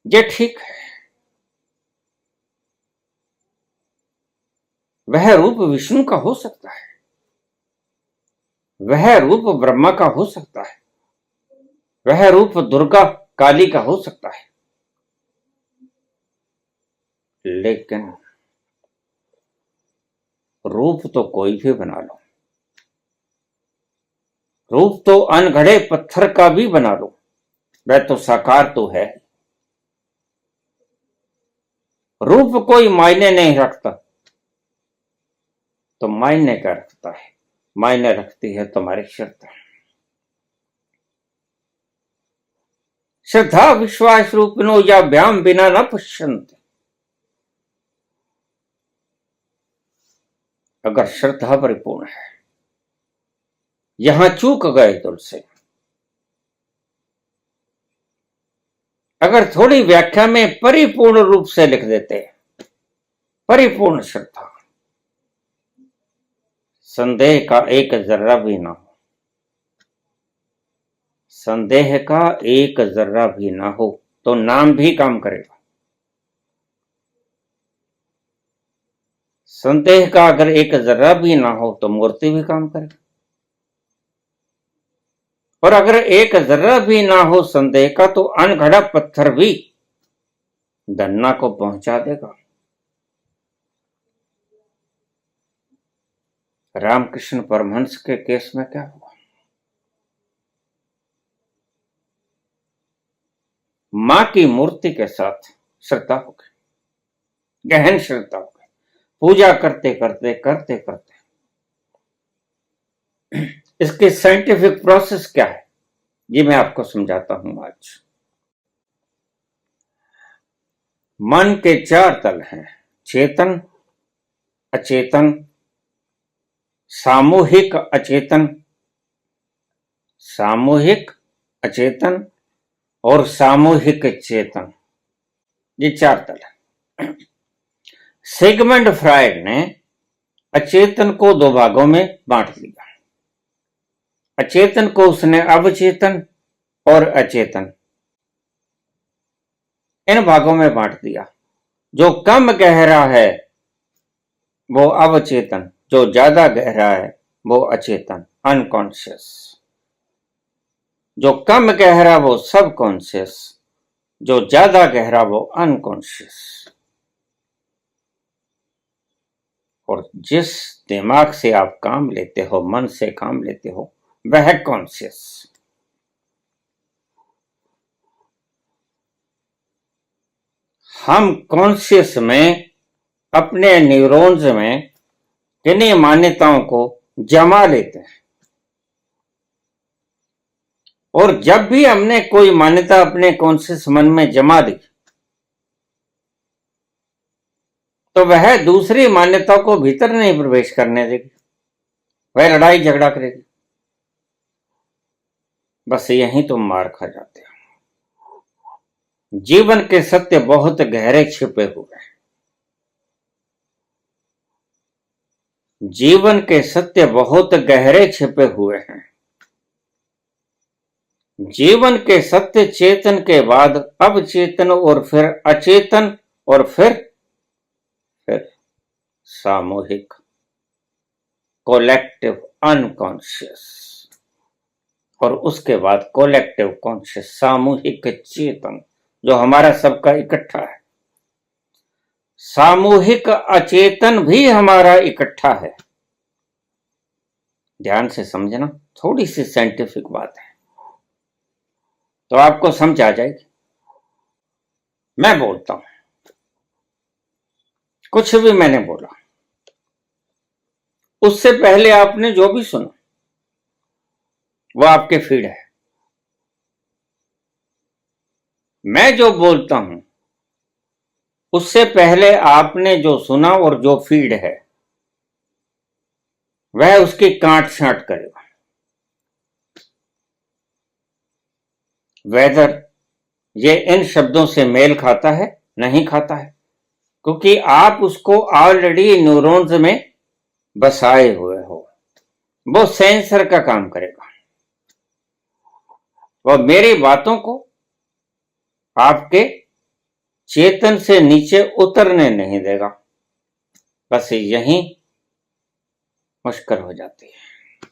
ये ठीक है, वह रूप विष्णु का हो सकता है, वह रूप ब्रह्मा का हो सकता है, वह रूप दुर्गा काली का हो सकता है, लेकिन रूप तो कोई भी बना लो, रूप तो अनगढ़े पत्थर का भी बना लो, वह तो साकार तो है। रूप कोई मायने नहीं रखता, तो मायने क्या रखता है? मायने रखती है तुम्हारी श्रद्धा। श्रद्धा विश्वास रूपिणो या व्याम बिना न पुष्यन्ते। अगर श्रद्धा परिपूर्ण है, यहां चूक गए तुलसे, अगर थोड़ी व्याख्या में परिपूर्ण रूप से लिख देते, परिपूर्ण श्रद्धा, संदेह का एक जर्रा भी ना हो, संदेह का एक जर्रा भी ना हो तो नाम भी काम करेगा। संदेह का अगर एक जर्रा भी ना हो तो मूर्ति भी काम करेगी, और अगर एक जर्रा भी ना हो संदेह का तो अनगढ़ा पत्थर भी धन्ना को पहुंचा देगा। रामकृष्ण परमहंस के केस में क्या हुआ? मां की मूर्ति के साथ श्रद्धा हो गई, गहन श्रद्धा हो गई, पूजा करते करते करते करते। इसकी साइंटिफिक प्रोसेस क्या है ये मैं आपको समझाता हूं आज। मन के 4 तल हैं, चेतन, अचेतन, सामूहिक अचेतन, सामूहिक अचेतन और सामूहिक चेतन, ये 4 तल है। सिगमंड फ्रायड ने अचेतन को 2 भागों में बांट दिया। अचेतन को उसने अवचेतन और अचेतन इन भागों में बांट दिया। जो कम गहरा है वो अवचेतन, जो ज्यादा गहरा है वो अचेतन, अनकॉन्शियस। जो कम गहरा वो सबकॉन्शियस, जो ज्यादा गहरा वो अनकॉन्शियस। और जिस दिमाग से आप काम लेते हो, मन से काम लेते हो, वह है कॉन्शियस। हम कॉन्शियस में अपने न्यूरॉन्स में किन्हीं मान्यताओं को जमा लेते हैं, और जब भी हमने कोई मान्यता अपने कॉन्शियस मन में जमा दी तो वह दूसरी मान्यता को भीतर नहीं प्रवेश करने देगी, वह लड़ाई झगड़ा करेगी। बस यहीं तुम मार खा जाते हो। जीवन के सत्य बहुत गहरे छिपे हुए हैं। जीवन के सत्य बहुत गहरे छिपे हुए हैं। जीवन के सत्य चेतन के बाद अवचेतन और फिर अचेतन और फिर सामूहिक, कोलेक्टिव अनकॉन्शियस, और उसके बाद कोलेक्टिव कॉन्शियस, सामूहिक चेतन, जो हमारा सबका इकट्ठा है। सामूहिक अचेतन भी हमारा इकट्ठा है। ध्यान से समझना, थोड़ी सी साइंटिफिक बात है तो आपको समझ आ जाएगी। मैं बोलता हूं, कुछ भी मैंने बोला, उससे पहले आपने जो भी सुना वो आपके फीड है। मैं जो बोलता हूं उससे पहले आपने जो सुना और जो फीड है वह उसकी काट छांट करेगा। वेदर ये इन शब्दों से मेल खाता है, नहीं खाता है, क्योंकि आप उसको ऑलरेडी न्यूरॉन्स में बसाए हुए हो। वो सेंसर का काम करेगा, वो मेरी बातों को आपके चेतन से नीचे उतरने नहीं देगा। बस यही मुश्किल हो जाती है।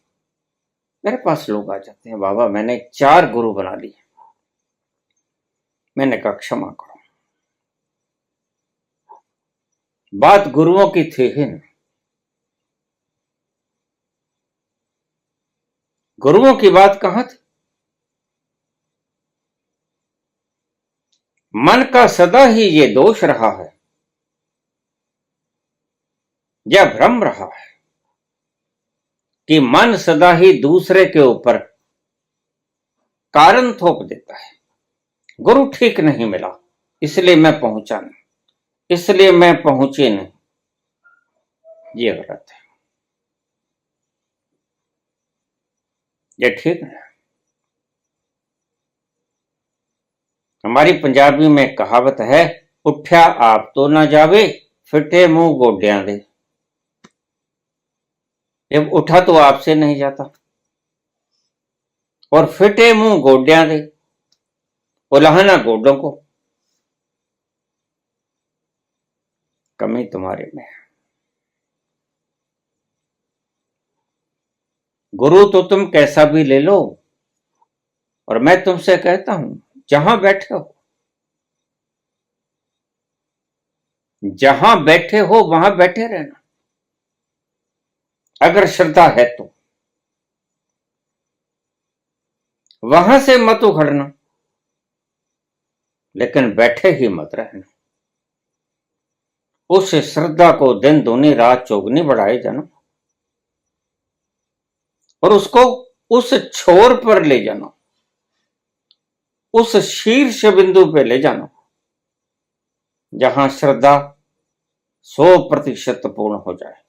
मेरे पास लोग आ जाते हैं, बाबा मैंने 4 गुरु बना लिए। मैंने कहा क्षमा करो, बात गुरुओं की थी ही नहीं। गुरुओं की बात कहां थी? मन का सदा ही ये दोष रहा है, यह भ्रम रहा है कि मन सदा ही दूसरे के ऊपर कारण थोप देता है। गुरु ठीक नहीं मिला, इसलिए मैं पहुंचा नहीं, इसलिए मैं पहुंचे नहीं। ये गलत है, ये ठीक है। हमारी पंजाबी में कहावत है, उठ्या आप तो ना जावे, फिटे मुंह गोड्या दे। जब उठा तो आपसे नहीं जाता, और फिटे मुंह गोड्या दे, उलाहना गोडों को। कमी तुम्हारे में है। गुरु तो तुम कैसा भी ले लो, और मैं तुमसे कहता हूं जहां बैठे हो, जहां बैठे हो वहां बैठे रहना, अगर श्रद्धा है तो। वहां से मत उखड़ना, लेकिन बैठे ही मत रहना। उस श्रद्धा को दिन दूनी रात चौगनी बढ़ाए जाना, और उसको उस छोर पर ले जाना, उस शीर्ष बिंदु पे ले जाना जहां श्रद्धा 100% पूर्ण हो जाए।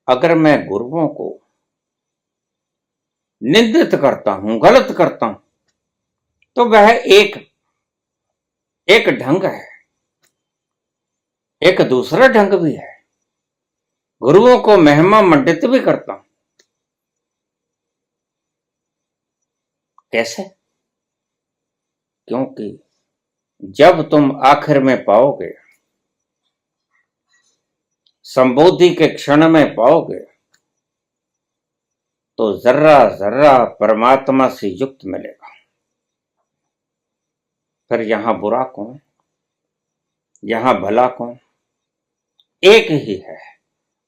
अगर मैं गुरुओं को निंदित करता हूं, गलत करता हूं, तो वह एक ढंग है। एक दूसरा ढंग भी है, गुरुओं को महिमा मंडित भी करता हूं। कैसे? क्योंकि जब तुम आखिर में पाओगे, संबोधि के क्षण में पाओगे, तो जर्रा जर्रा परमात्मा से युक्त मिलेगा। फिर यहां बुरा कौन, यहां भला कौन? एक ही है।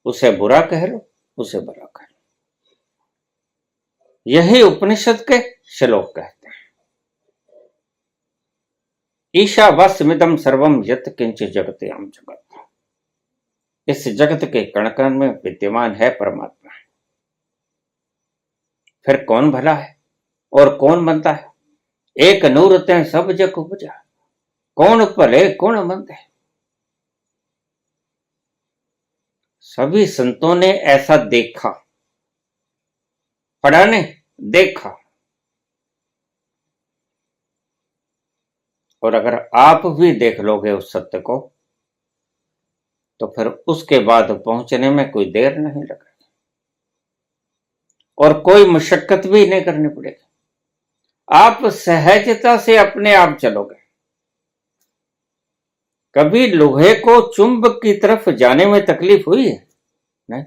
उसे बुरा कह लो, उसे भला कह लो। यही उपनिषद के श्लोक कहते हैं। ईशावास्यमिदं सर्वम यत् किंच जगत्याम जगत। इस जगत के कण कण में विद्यमान है परमात्मा। फिर कौन भला है और कौन बनता है? एक नूर ते सब जग उपजा। कौन भले कौन मंद है। सभी संतों ने ऐसा देखा, पढ़ा नहीं, देखा। और अगर आप भी देख लोगे उस सत्य को, तो फिर उसके बाद पहुंचने में कोई देर नहीं लगेगी और कोई मशक्कत भी नहीं करनी पड़ेगी। आप सहजता से अपने आप चलोगे। कभी लोहे को चुंबक की तरफ जाने में तकलीफ हुई है? नहीं।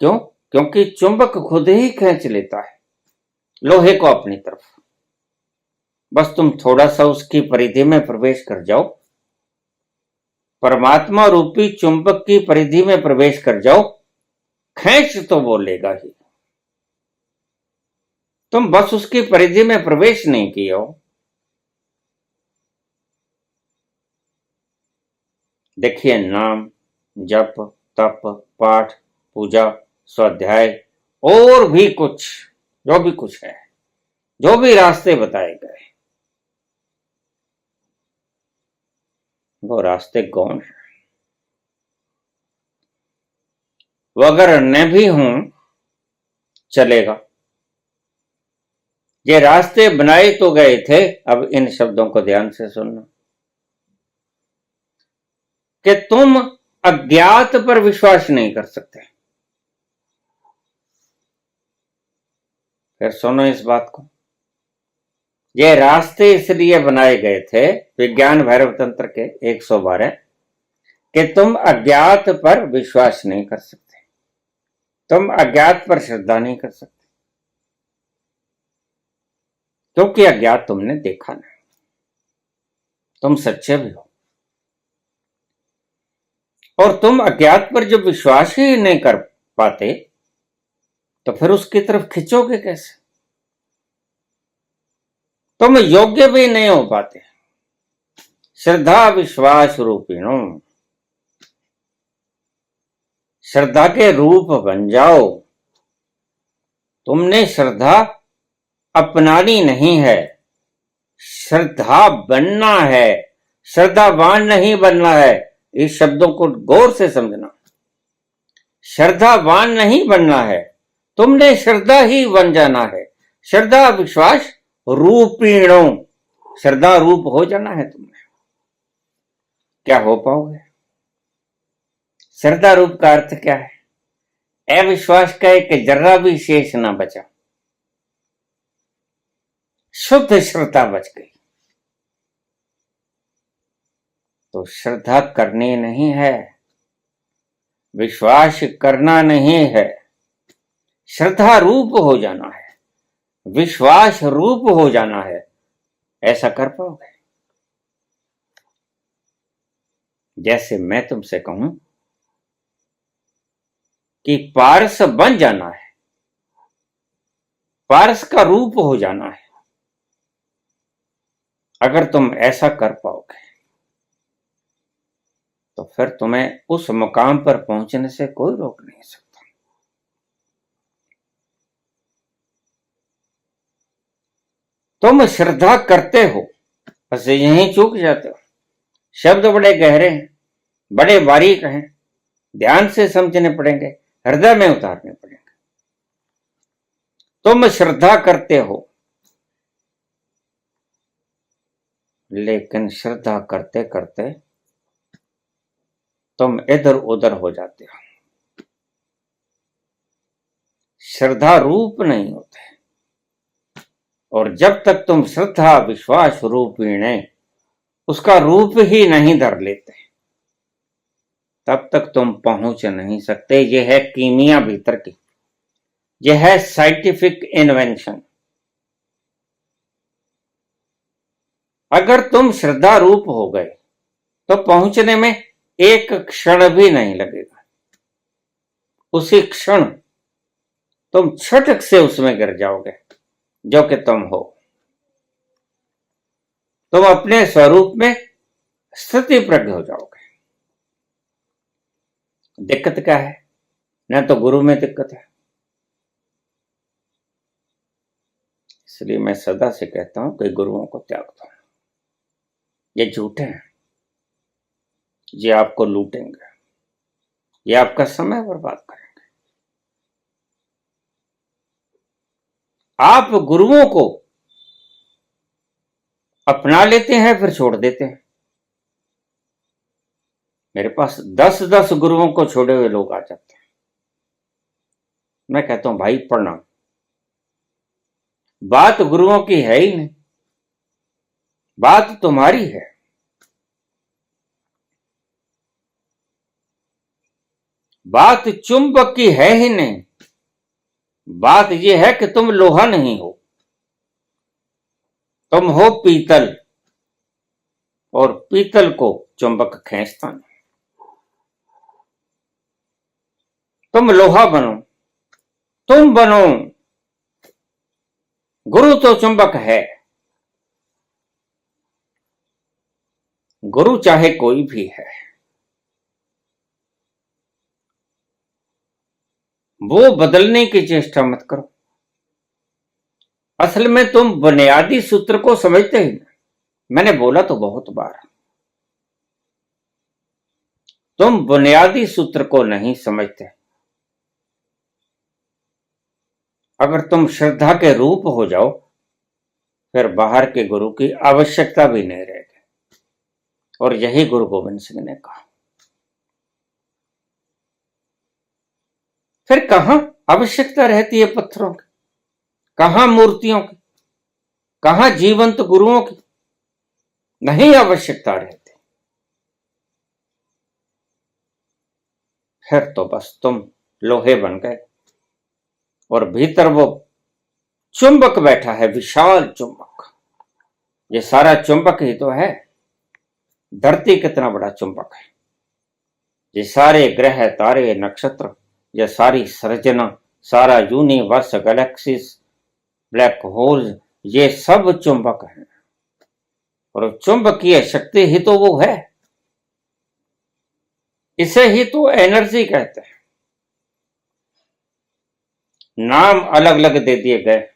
क्यों? क्योंकि चुंबक खुद ही खींच लेता है लोहे को अपनी तरफ। बस तुम थोड़ा सा उसकी परिधि में प्रवेश कर जाओ, परमात्मा रूपी चुंबक की परिधि में प्रवेश कर जाओ, खींच तो बोलेगा ही। तुम बस उसकी परिधि में प्रवेश नहीं किए हो। देखिए, नाम, जप, तप, पाठ, पूजा, स्वाध्याय और भी कुछ, जो भी कुछ है, जो भी रास्ते बताए गए, वो रास्ते कौन है? वो अगर न भी हों चलेगा। ये रास्ते बनाए तो गए थे। अब इन शब्दों को ध्यान से सुनना कि तुम अज्ञात पर विश्वास नहीं कर सकते। फिर सुनो इस बात को। ये रास्ते इसलिए बनाए गए थे विज्ञान भैरव तंत्र के 112 कि तुम अज्ञात पर विश्वास नहीं कर सकते, तुम अज्ञात पर श्रद्धा नहीं कर सकते, क्योंकि अज्ञात तुमने देखा नहीं, तुम सच्चे भी हो। और तुम अज्ञात पर जब विश्वास ही नहीं कर पाते तो फिर उसकी तरफ खिंचोगे कैसे? तुम योग्य भी नहीं हो पाते। श्रद्धा विश्वास रूपिणो, श्रद्धा के रूप बन जाओ। तुमने श्रद्धा अपनानी नहीं है, श्रद्धा बनना है, श्रद्धावान नहीं बनना है। इस शब्दों को गौर से समझना। श्रद्धावान नहीं बनना है, तुमने श्रद्धा ही बन जाना है। श्रद्धा विश्वास रूपिणो, श्रद्धा रूप हो जाना है तुमने। क्या हो पाओगे? श्रद्धा रूप का अर्थ क्या है? अविश्वास का एक जर्रा भी शेष ना बचा, शुद्ध श्रद्धा बच गई। तो श्रद्धा करनी नहीं है, विश्वास करना नहीं है, श्रद्धा रूप हो जाना है, विश्वास रूप हो जाना है। ऐसा कर पाओगे? जैसे मैं तुमसे कहूं कि पारस बन जाना है, पारस का रूप हो जाना है। अगर तुम ऐसा कर पाओगे तो फिर तुम्हें उस मुकाम पर पहुंचने से कोई रोक नहीं सकता। तुम श्रद्धा करते हो, बस यहीं चूक जाते हो। शब्द बड़े गहरे हैं, बड़े बारीक हैं, ध्यान से समझने पड़ेंगे, हृदय में उतारने पड़ेंगे। तुम श्रद्धा करते हो, लेकिन श्रद्धा करते करते तुम इधर उधर हो जाते हो, श्रद्धा रूप नहीं होते। और जब तक तुम श्रद्धा विश्वास रूपिणी उसका रूप ही नहीं धर लेते, तब तक तुम पहुंच नहीं सकते। यह है कीमिया भीतर की, यह है साइंटिफिक इन्वेंशन। अगर तुम श्रद्धा रूप हो गए तो पहुंचने में एक क्षण भी नहीं लगेगा। उसी क्षण तुम छटक से उसमें गिर जाओगे जो कि तुम हो। तुम अपने स्वरूप में स्थिति प्रज्ञ हो जाओगे। दिक्कत क्या है? न तो गुरु में दिक्कत है। इसलिए मैं सदा से कहता हूं कि गुरुओं को त्याग दो। ये झूठे हैं, ये आपको लूटेंगे, ये आपका समय बर्बाद करेंगे। आप गुरुओं को अपना लेते हैं फिर छोड़ देते हैं। मेरे पास 10-10 गुरुओं को छोड़े हुए लोग आ जाते हैं। मैं कहता हूं भाई प्रणाम, बात गुरुओं की है ही नहीं, बात तुम्हारी है। बात चुंबक की है ही नहीं, बात यह है कि तुम लोहा नहीं हो, तुम हो पीतल, और पीतल को चुंबक खींचता नहीं। तुम लोहा बनो, तुम बनो, गुरु तो चुंबक है। गुरु चाहे कोई भी है, वो बदलने की चेष्टा मत करो। असल में तुम बुनियादी सूत्र को समझते ही नहीं। मैंने बोला तो बहुत बार, तुम बुनियादी सूत्र को नहीं समझते। अगर तुम श्रद्धा के रूप हो जाओ, फिर बाहर के गुरु की आवश्यकता भी नहीं रहेगी। और यही गुरु गोविंद सिंह ने कहा। फिर कहां आवश्यकता रहती है पत्थरों की, कहां मूर्तियों की, कहां जीवंत गुरुओं की? नहीं आवश्यकता रहती। फिर तो बस तुम लोहे बन गए और भीतर वो चुंबक बैठा है, विशाल चुंबक। ये सारा चुंबक ही तो है। धरती कितना बड़ा चुंबक है, ये सारे ग्रह तारे नक्षत्र, ये सारी सृजना, सारा यूनिवर्स, गैलेक्सीज, ब्लैक होल, ये सब चुंबक है। और चुंबकीय शक्ति ही तो वो है, इसे ही तो एनर्जी कहते हैं। नाम अलग अलग दे दिए गए,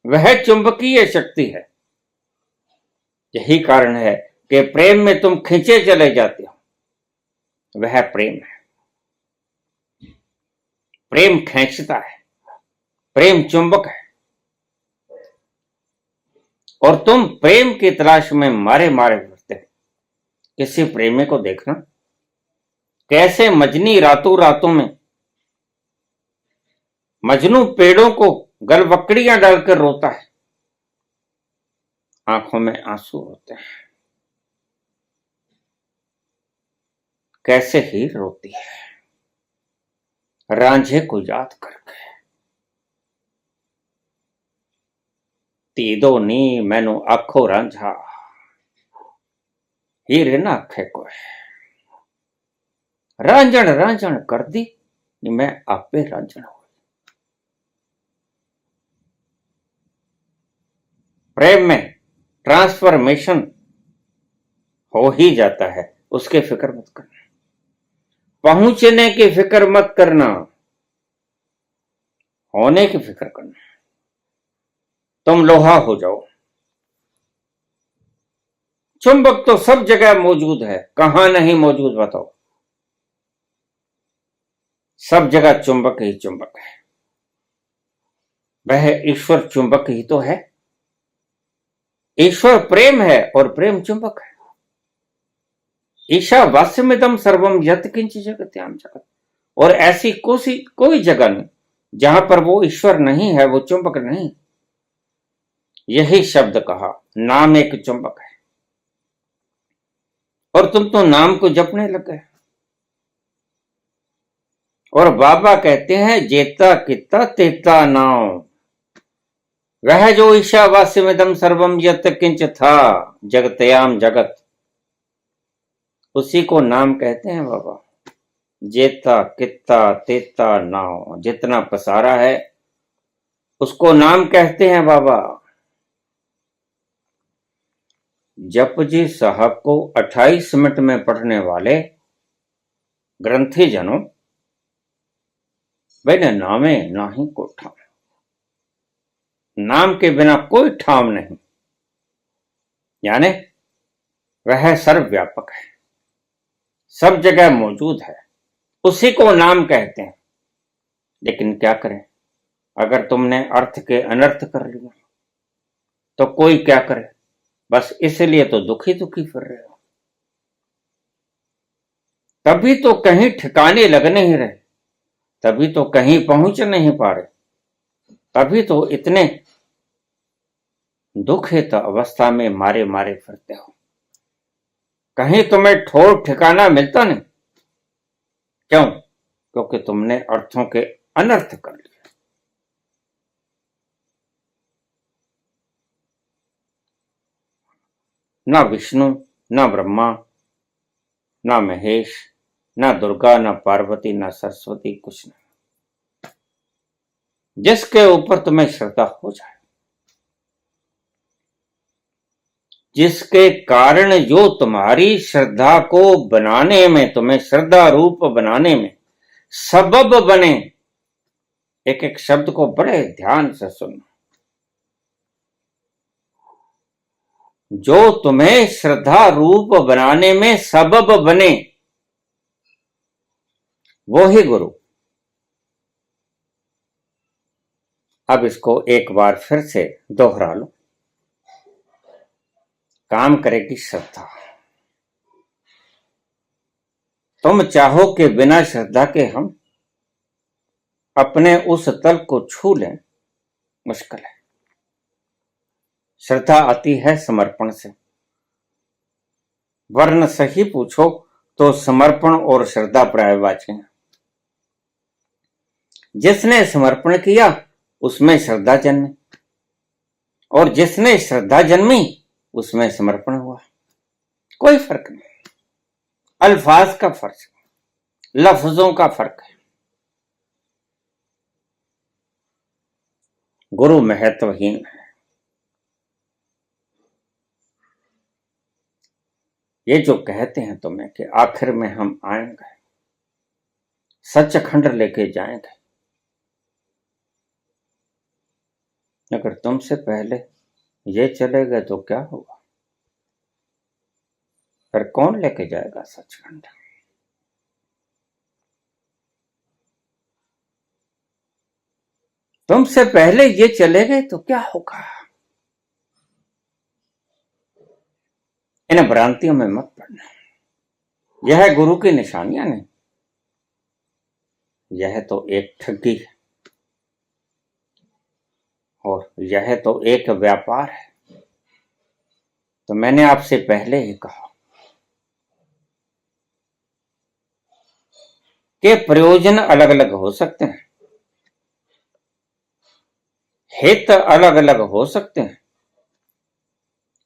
वह चुंबकीय शक्ति है। यही कारण है कि प्रेम में तुम खींचे चले जाते हो, वह प्रेम है। प्रेम खींचता है, प्रेम चुंबक है। और तुम प्रेम की तलाश में मारे मारे फिरते हो। किसी प्रेमी को देखना कैसे मजनी रातों रातों में मजनू पेड़ों को गलवकड़ियां डालकर रोता है, आंखों में आंसू होते हैं। कैसे ही रोती है रांझे को याद करके। तीदो नी मैनू आखो रांझा, हीरे ना आखे कोई। रांझण रांझण कर दी, मैं आपे रांझण हो। प्रेम में ट्रांसफॉर्मेशन हो ही जाता है, उसकी फिक्र मत करना। पहुंचने की फिक्र मत करना, होने की फिक्र करना। तुम लोहा हो जाओ। चुंबक तो सब जगह मौजूद है, कहां नहीं मौजूद बताओ? सब जगह चुंबक ही चुंबक है। वह ईश्वर चुंबक ही तो है। ईश्वर प्रेम है और प्रेम चुंबक है। ईशावास्यमिदं सर्वम यत् किंच जगत्याम जगत। और ऐसी कोई जगह नहीं जहां पर वो ईश्वर नहीं है, वो चुंबक नहीं। यही शब्द कहा, नाम एक चुंबक है। और तुम तो नाम को जपने लग गए। और बाबा कहते हैं जेता किता तेता नाम। वह जो ईशावास्यमिदं सर्वम यत् किंच था जगतयाम जगत, उसी को नाम कहते हैं बाबा। जेता कित्ता तेता नाव, जितना पसारा है उसको नाम कहते हैं बाबा। जपजी साहब को 28 मिनट में पढ़ने वाले ग्रंथी जनों, मैंने नामे नाही को ठाम। नाम के बिना कोई ठाम नहीं। यानी वह सर्वव्यापक है, सब जगह मौजूद है, उसी को नाम कहते हैं। लेकिन क्या करें, अगर तुमने अर्थ के अनर्थ कर लिया तो कोई क्या करे, बस इसलिए तो दुखी दुखी फिर रहे हो। तभी तो कहीं ठिकाने लग नहीं रहे, तभी तो कहीं पहुंच नहीं पा रहे, तभी तो इतने दुखित अवस्था में मारे मारे फिरते हो। कहीं तुम्हें ठोर ठिकाना मिलता नहीं। क्यों? क्योंकि तुमने अर्थों के अनर्थ कर लिया। ना विष्णु, ना ब्रह्मा, ना महेश, ना दुर्गा, ना पार्वती, ना सरस्वती, कुछ नहीं। जिसके ऊपर तुम्हें श्रद्धा हो जाए, जिसके कारण जो तुम्हारी श्रद्धा को बनाने में, तुम्हें श्रद्धा रूप बनाने में सबब बने। एक एक शब्द को बड़े ध्यान से सुनना। जो तुम्हें श्रद्धा रूप बनाने में सबब बने, वो ही गुरु। अब इसको एक बार फिर से दोहरा लो। काम करेगी श्रद्धा। तुम चाहो कि बिना श्रद्धा के हम अपने उस तल को छू लें, मुश्किल है। श्रद्धा आती है समर्पण से। वर्ण सही पूछो तो समर्पण और श्रद्धा पर्यायवाची हैं। जिसने समर्पण किया उसमें श्रद्धा जन्मी, और जिसने श्रद्धा जन्मी उसमें समर्पण हुआ। कोई फर्क नहीं, अल्फाज का फर्क, लफ्जों का फर्क है। गुरु महत्वहीन है। ये जो कहते हैं तुम्हें कि आखिर में हम आएंगे, सचखंड लेके जाएंगे, अगर तुमसे पहले ये चले गए तो क्या होगा? फिर कौन लेके जाएगा सचखंड? तुमसे पहले ये चले गए तो क्या होगा? इन भ्रांतियों में मत पड़ना। यह गुरु की निशानियां नहीं, यह तो एक ठगी है, और यह तो एक व्यापार है। तो मैंने आपसे पहले ही कहा कि प्रयोजन अलग अलग हो सकते हैं, हित अलग अलग हो सकते हैं।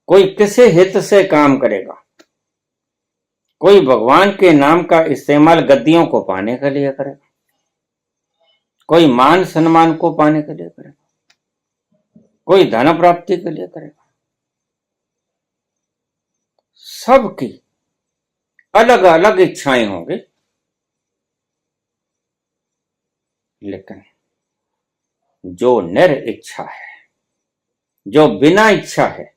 कोई किसी हित से काम करेगा, कोई भगवान के नाम का इस्तेमाल गद्दियों को पाने के लिए करेगा, कोई मान सम्मान को पाने के लिए करेगा, कोई धन प्राप्ति के लिए करेगा। सबकी अलग अलग इच्छाएं होंगी, लेकिन जो निरिच्छा है, जो बिना इच्छा है,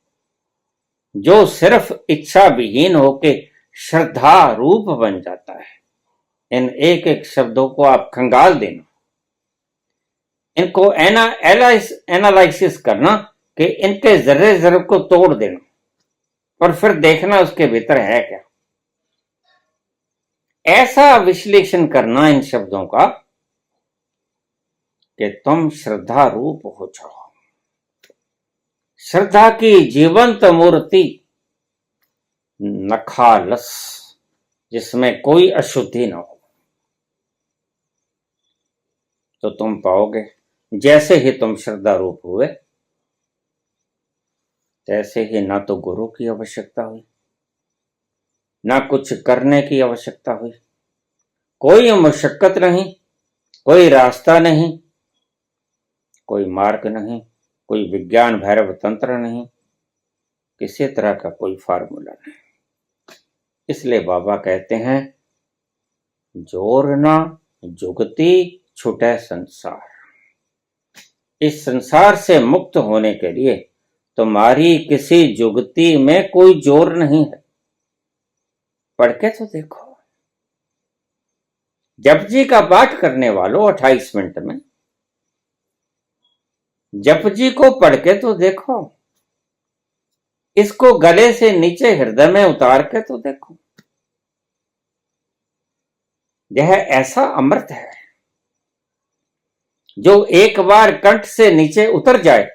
जो सिर्फ इच्छा विहीन होके श्रद्धा रूप बन जाता है, इन एक एक शब्दों को आप खंगाल देना, इनको एनालाइसिस करना कि इनके जर्रे जर्रे को तोड़ देना, और फिर देखना उसके भीतर है क्या। ऐसा विश्लेषण करना इन शब्दों का कि तुम श्रद्धा रूप हो जाओ, श्रद्धा की जीवंत मूर्ति, नखालस, जिसमें कोई अशुद्धि न हो। तो तुम पाओगे जैसे ही तुम श्रद्धा रूप हुए, तैसे ही ना तो गुरु की आवश्यकता हुई, ना कुछ करने की आवश्यकता हुई। कोई मशक्कत नहीं, कोई रास्ता नहीं, कोई मार्ग नहीं, कोई विज्ञान भैरव तंत्र नहीं, किसी तरह का कोई फार्मूला नहीं। इसलिए बाबा कहते हैं, जोर ना जुगती छूटे संसार। इस संसार से मुक्त होने के लिए तुम्हारी किसी जुगती में कोई जोर नहीं है। पढ़ के तो देखो। जपजी का पाठ करने वालों 28 मिनट में जपजी को पढ़ के तो देखो, इसको गले से नीचे हृदय में उतार के तो देखो। यह ऐसा अमृत है जो एक बार कंठ से नीचे उतर जाए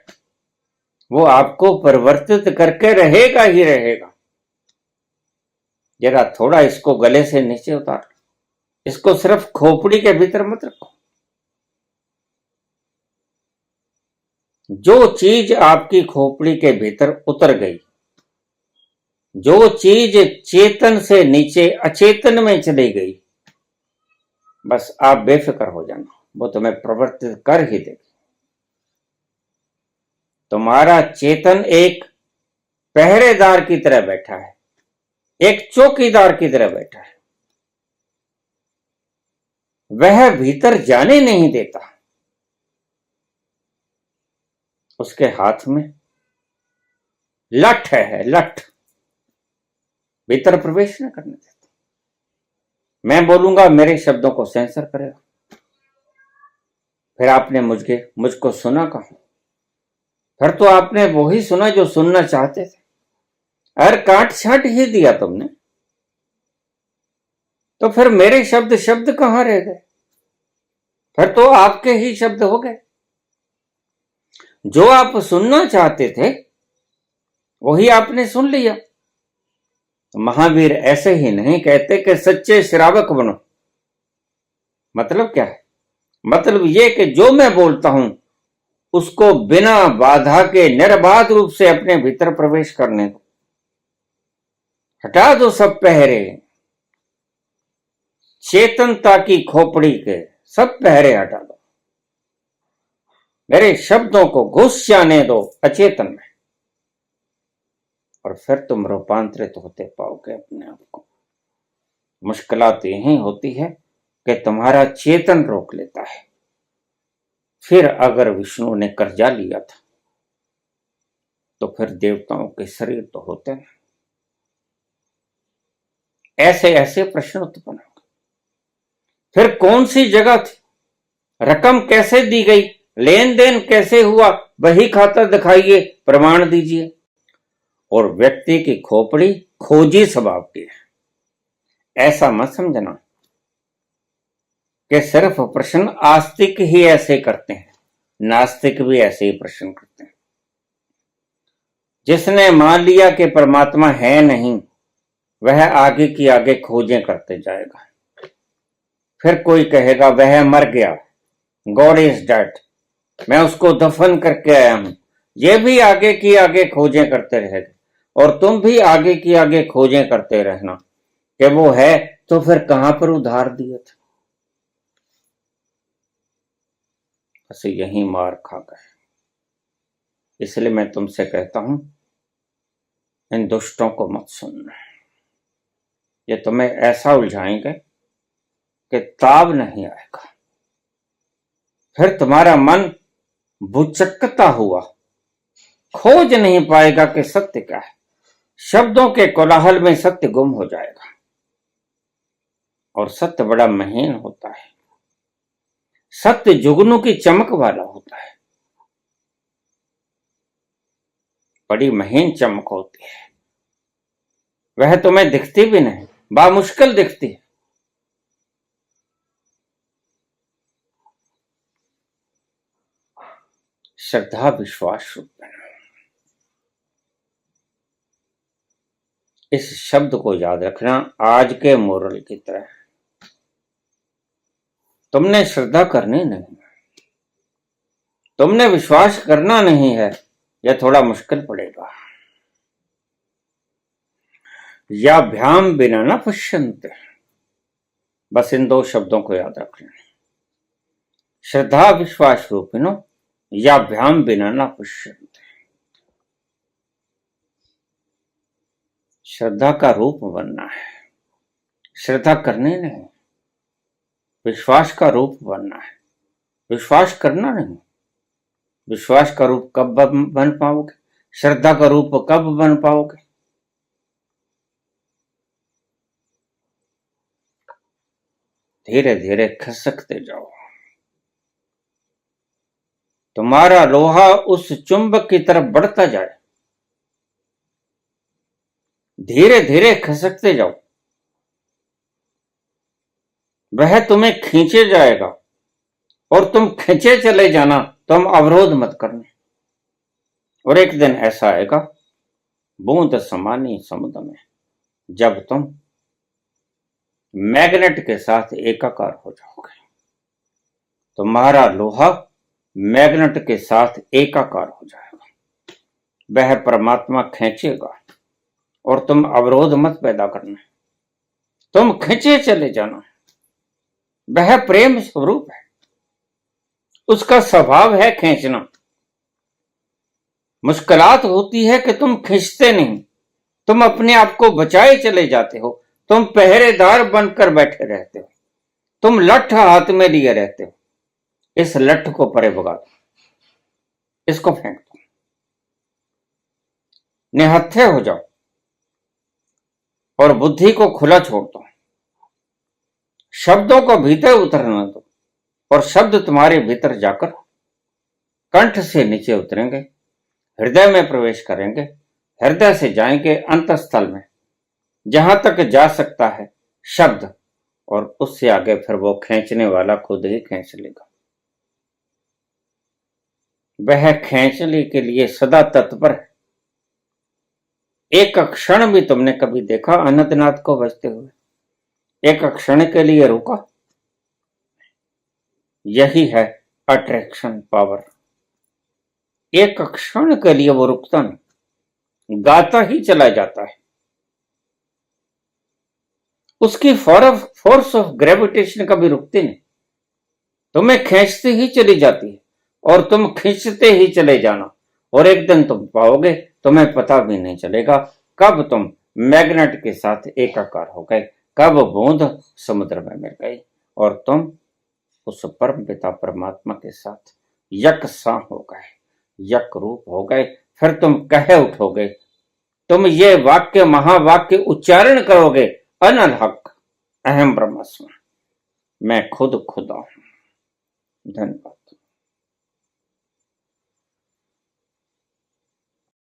वो आपको परिवर्तित करके रहेगा ही रहेगा। जरा थोड़ा इसको गले से नीचे उतार, इसको सिर्फ खोपड़ी के भीतर मत रखो। जो चीज आपकी खोपड़ी के भीतर उतर गई, जो चीज चेतन से नीचे अचेतन में चली गई, बस आप बेफिक्र हो जाना, वो तुम्हें प्रवर्तित कर ही देगी। तुम्हारा चेतन एक पहरेदार की तरह बैठा है, एक चौकीदार की तरह बैठा है। वह भीतर जाने नहीं देता, उसके हाथ में लठ है, लठ, भीतर प्रवेश न करने देता। मैं बोलूंगा, मेरे शब्दों को सेंसर करेगा। फिर आपने मुझको सुना कहा, फिर तो आपने वही सुना जो सुनना चाहते थे। अगर काट छाट ही दिया तुमने, तो फिर मेरे शब्द शब्द कहां रह गए? फिर तो आपके ही शब्द हो गए। जो आप सुनना चाहते थे वही आपने सुन लिया। महावीर ऐसे ही नहीं कहते कि सच्चे श्रावक बनो। मतलब क्या है? मतलब ये कि जो मैं बोलता हूं उसको बिना बाधा के निर्बाध रूप से अपने भीतर प्रवेश करने दो। हटा दो सब पहरे, चेतनता की खोपड़ी के सब पहरे हटा दो। मेरे शब्दों को घुस जाने दो अचेतन में, और फिर तुम रूपांतरित होते पाओगे अपने आप को। मुश्किलात यही होती है कि तुम्हारा चेतन रोक लेता है। फिर अगर विष्णु ने कर्जा लिया था तो फिर देवताओं के शरीर तो होते हैं। ऐसे ऐसे प्रश्न उत्पन्न होंगे। फिर कौन सी जगह थी, रकम कैसे दी गई, लेन देन कैसे हुआ, वही खाता दिखाइए, प्रमाण दीजिए। और व्यक्ति की खोपड़ी खोजी स्वभाव की है। ऐसा मत समझना कि सिर्फ प्रश्न आस्तिक ही ऐसे करते हैं, नास्तिक भी ऐसे ही प्रश्न करते हैं। जिसने मान लिया कि परमात्मा है नहीं, वह आगे की आगे खोजें करते जाएगा। फिर कोई कहेगा वह मर गया, गॉड इज डेड, मैं उसको दफन करके आया हूं। ये भी आगे की आगे खोजें करते रहेगा, और तुम भी आगे की आगे खोजें करते रहना कि वो है तो फिर कहां पर उधार दिए थे। बस यही मार खा गए। इसलिए मैं तुमसे कहता हूं, इन दुष्टों को मत सुनना। ये तुम्हें ऐसा उलझाएंगे कि ताब नहीं आएगा। फिर तुम्हारा मन भुचक्कता हुआ खोज नहीं पाएगा कि सत्य क्या है। शब्दों के कोलाहल में सत्य गुम हो जाएगा, और सत्य बड़ा महीन होता है। सत्य जुगनू की चमक वाला होता है, बड़ी महीन चमक होती है। वह तुम्हें दिखती भी नहीं, बामुश्किल दिखती है। श्रद्धा विश्वास रूप में इस शब्द को याद रखना, आज के मोरल की तरह। तुमने श्रद्धा करनी नहीं, तुमने विश्वास करना नहीं है, यह थोड़ा मुश्किल पड़ेगा। या भ्याम बिना न पश्यन्ते, बस इन दो शब्दों को याद रखना। श्रद्धा विश्वास रूपिणो या भ्याम बिना न पश्यन्ते। श्रद्धा का रूप बनना है, श्रद्धा करने नहीं। विश्वास का रूप बनना है, विश्वास करना नहीं। विश्वास का रूप कब बन पाओगे? श्रद्धा का रूप कब बन पाओगे? धीरे धीरे खिसकते जाओ। तुम्हारा लोहा उस चुंबक की तरफ बढ़ता जाए। धीरे धीरे खिसकते जाओ। वह तुम्हें खींचे जाएगा और तुम खींचे चले जाना, तुम अवरोध मत करना। और एक दिन ऐसा आएगा बूंद समानी समुद्र में, जब तुम मैग्नेट के साथ एकाकार हो जाओगे। तुम्हारा लोहा मैग्नेट के साथ एकाकार हो जाएगा। वह परमात्मा खींचेगा और तुम अवरोध मत पैदा करना, तुम खींचे चले जाना। वह प्रेम स्वरूप है, उसका स्वभाव है खींचना। मुश्किलात होती है कि तुम खींचते नहीं, तुम अपने आप को बचाए चले जाते हो, तुम पहरेदार बनकर बैठे रहते हो, तुम लठ हाथ में लिए रहते हो। इस लठ को परे भगा दो, इसको फेंक दो, निहत्थे हो जाओ और बुद्धि को खुला छोड़ दो। शब्दों को भीतर उतरना दो और शब्द तुम्हारे भीतर जाकर कंठ से नीचे उतरेंगे, हृदय में प्रवेश करेंगे, हृदय से जाएंगे अंतस्थल में, जहां तक जा सकता है शब्द, और उससे आगे फिर वो खींचने वाला खुद ही खींच लेगा। वह खींचने के लिए सदा तत्पर है। एक क्षण भी तुमने कभी देखा अनंतनाथ को बजते हुए? एक क्षण के लिए रुका? यही है अट्रैक्शन पावर। एक क्षण के लिए वो रुकता नहीं, गाता ही चला जाता है। उसकी फोर्स ऑफ ग्रेविटेशन कभी रुकती नहीं, तुम्हें खींचती ही चली जाती है और तुम खींचते ही चले जाना। और एक दिन तुम पाओगे, तुम्हें पता भी नहीं चलेगा कब तुम मैग्नेट के साथ एकाकार हो गए, कब बूंद समुद्र में मिल गई और तुम उस परम पिता परमात्मा के साथ यकसां हो गए, यक रूप हो गए। फिर तुम कहे उठोगे, तुम ये वाक्य महावाक्य उच्चारण करोगे, अनल हक अहम ब्रह्मास्मि, मैं खुद खुदा हूं। धन्यवाद।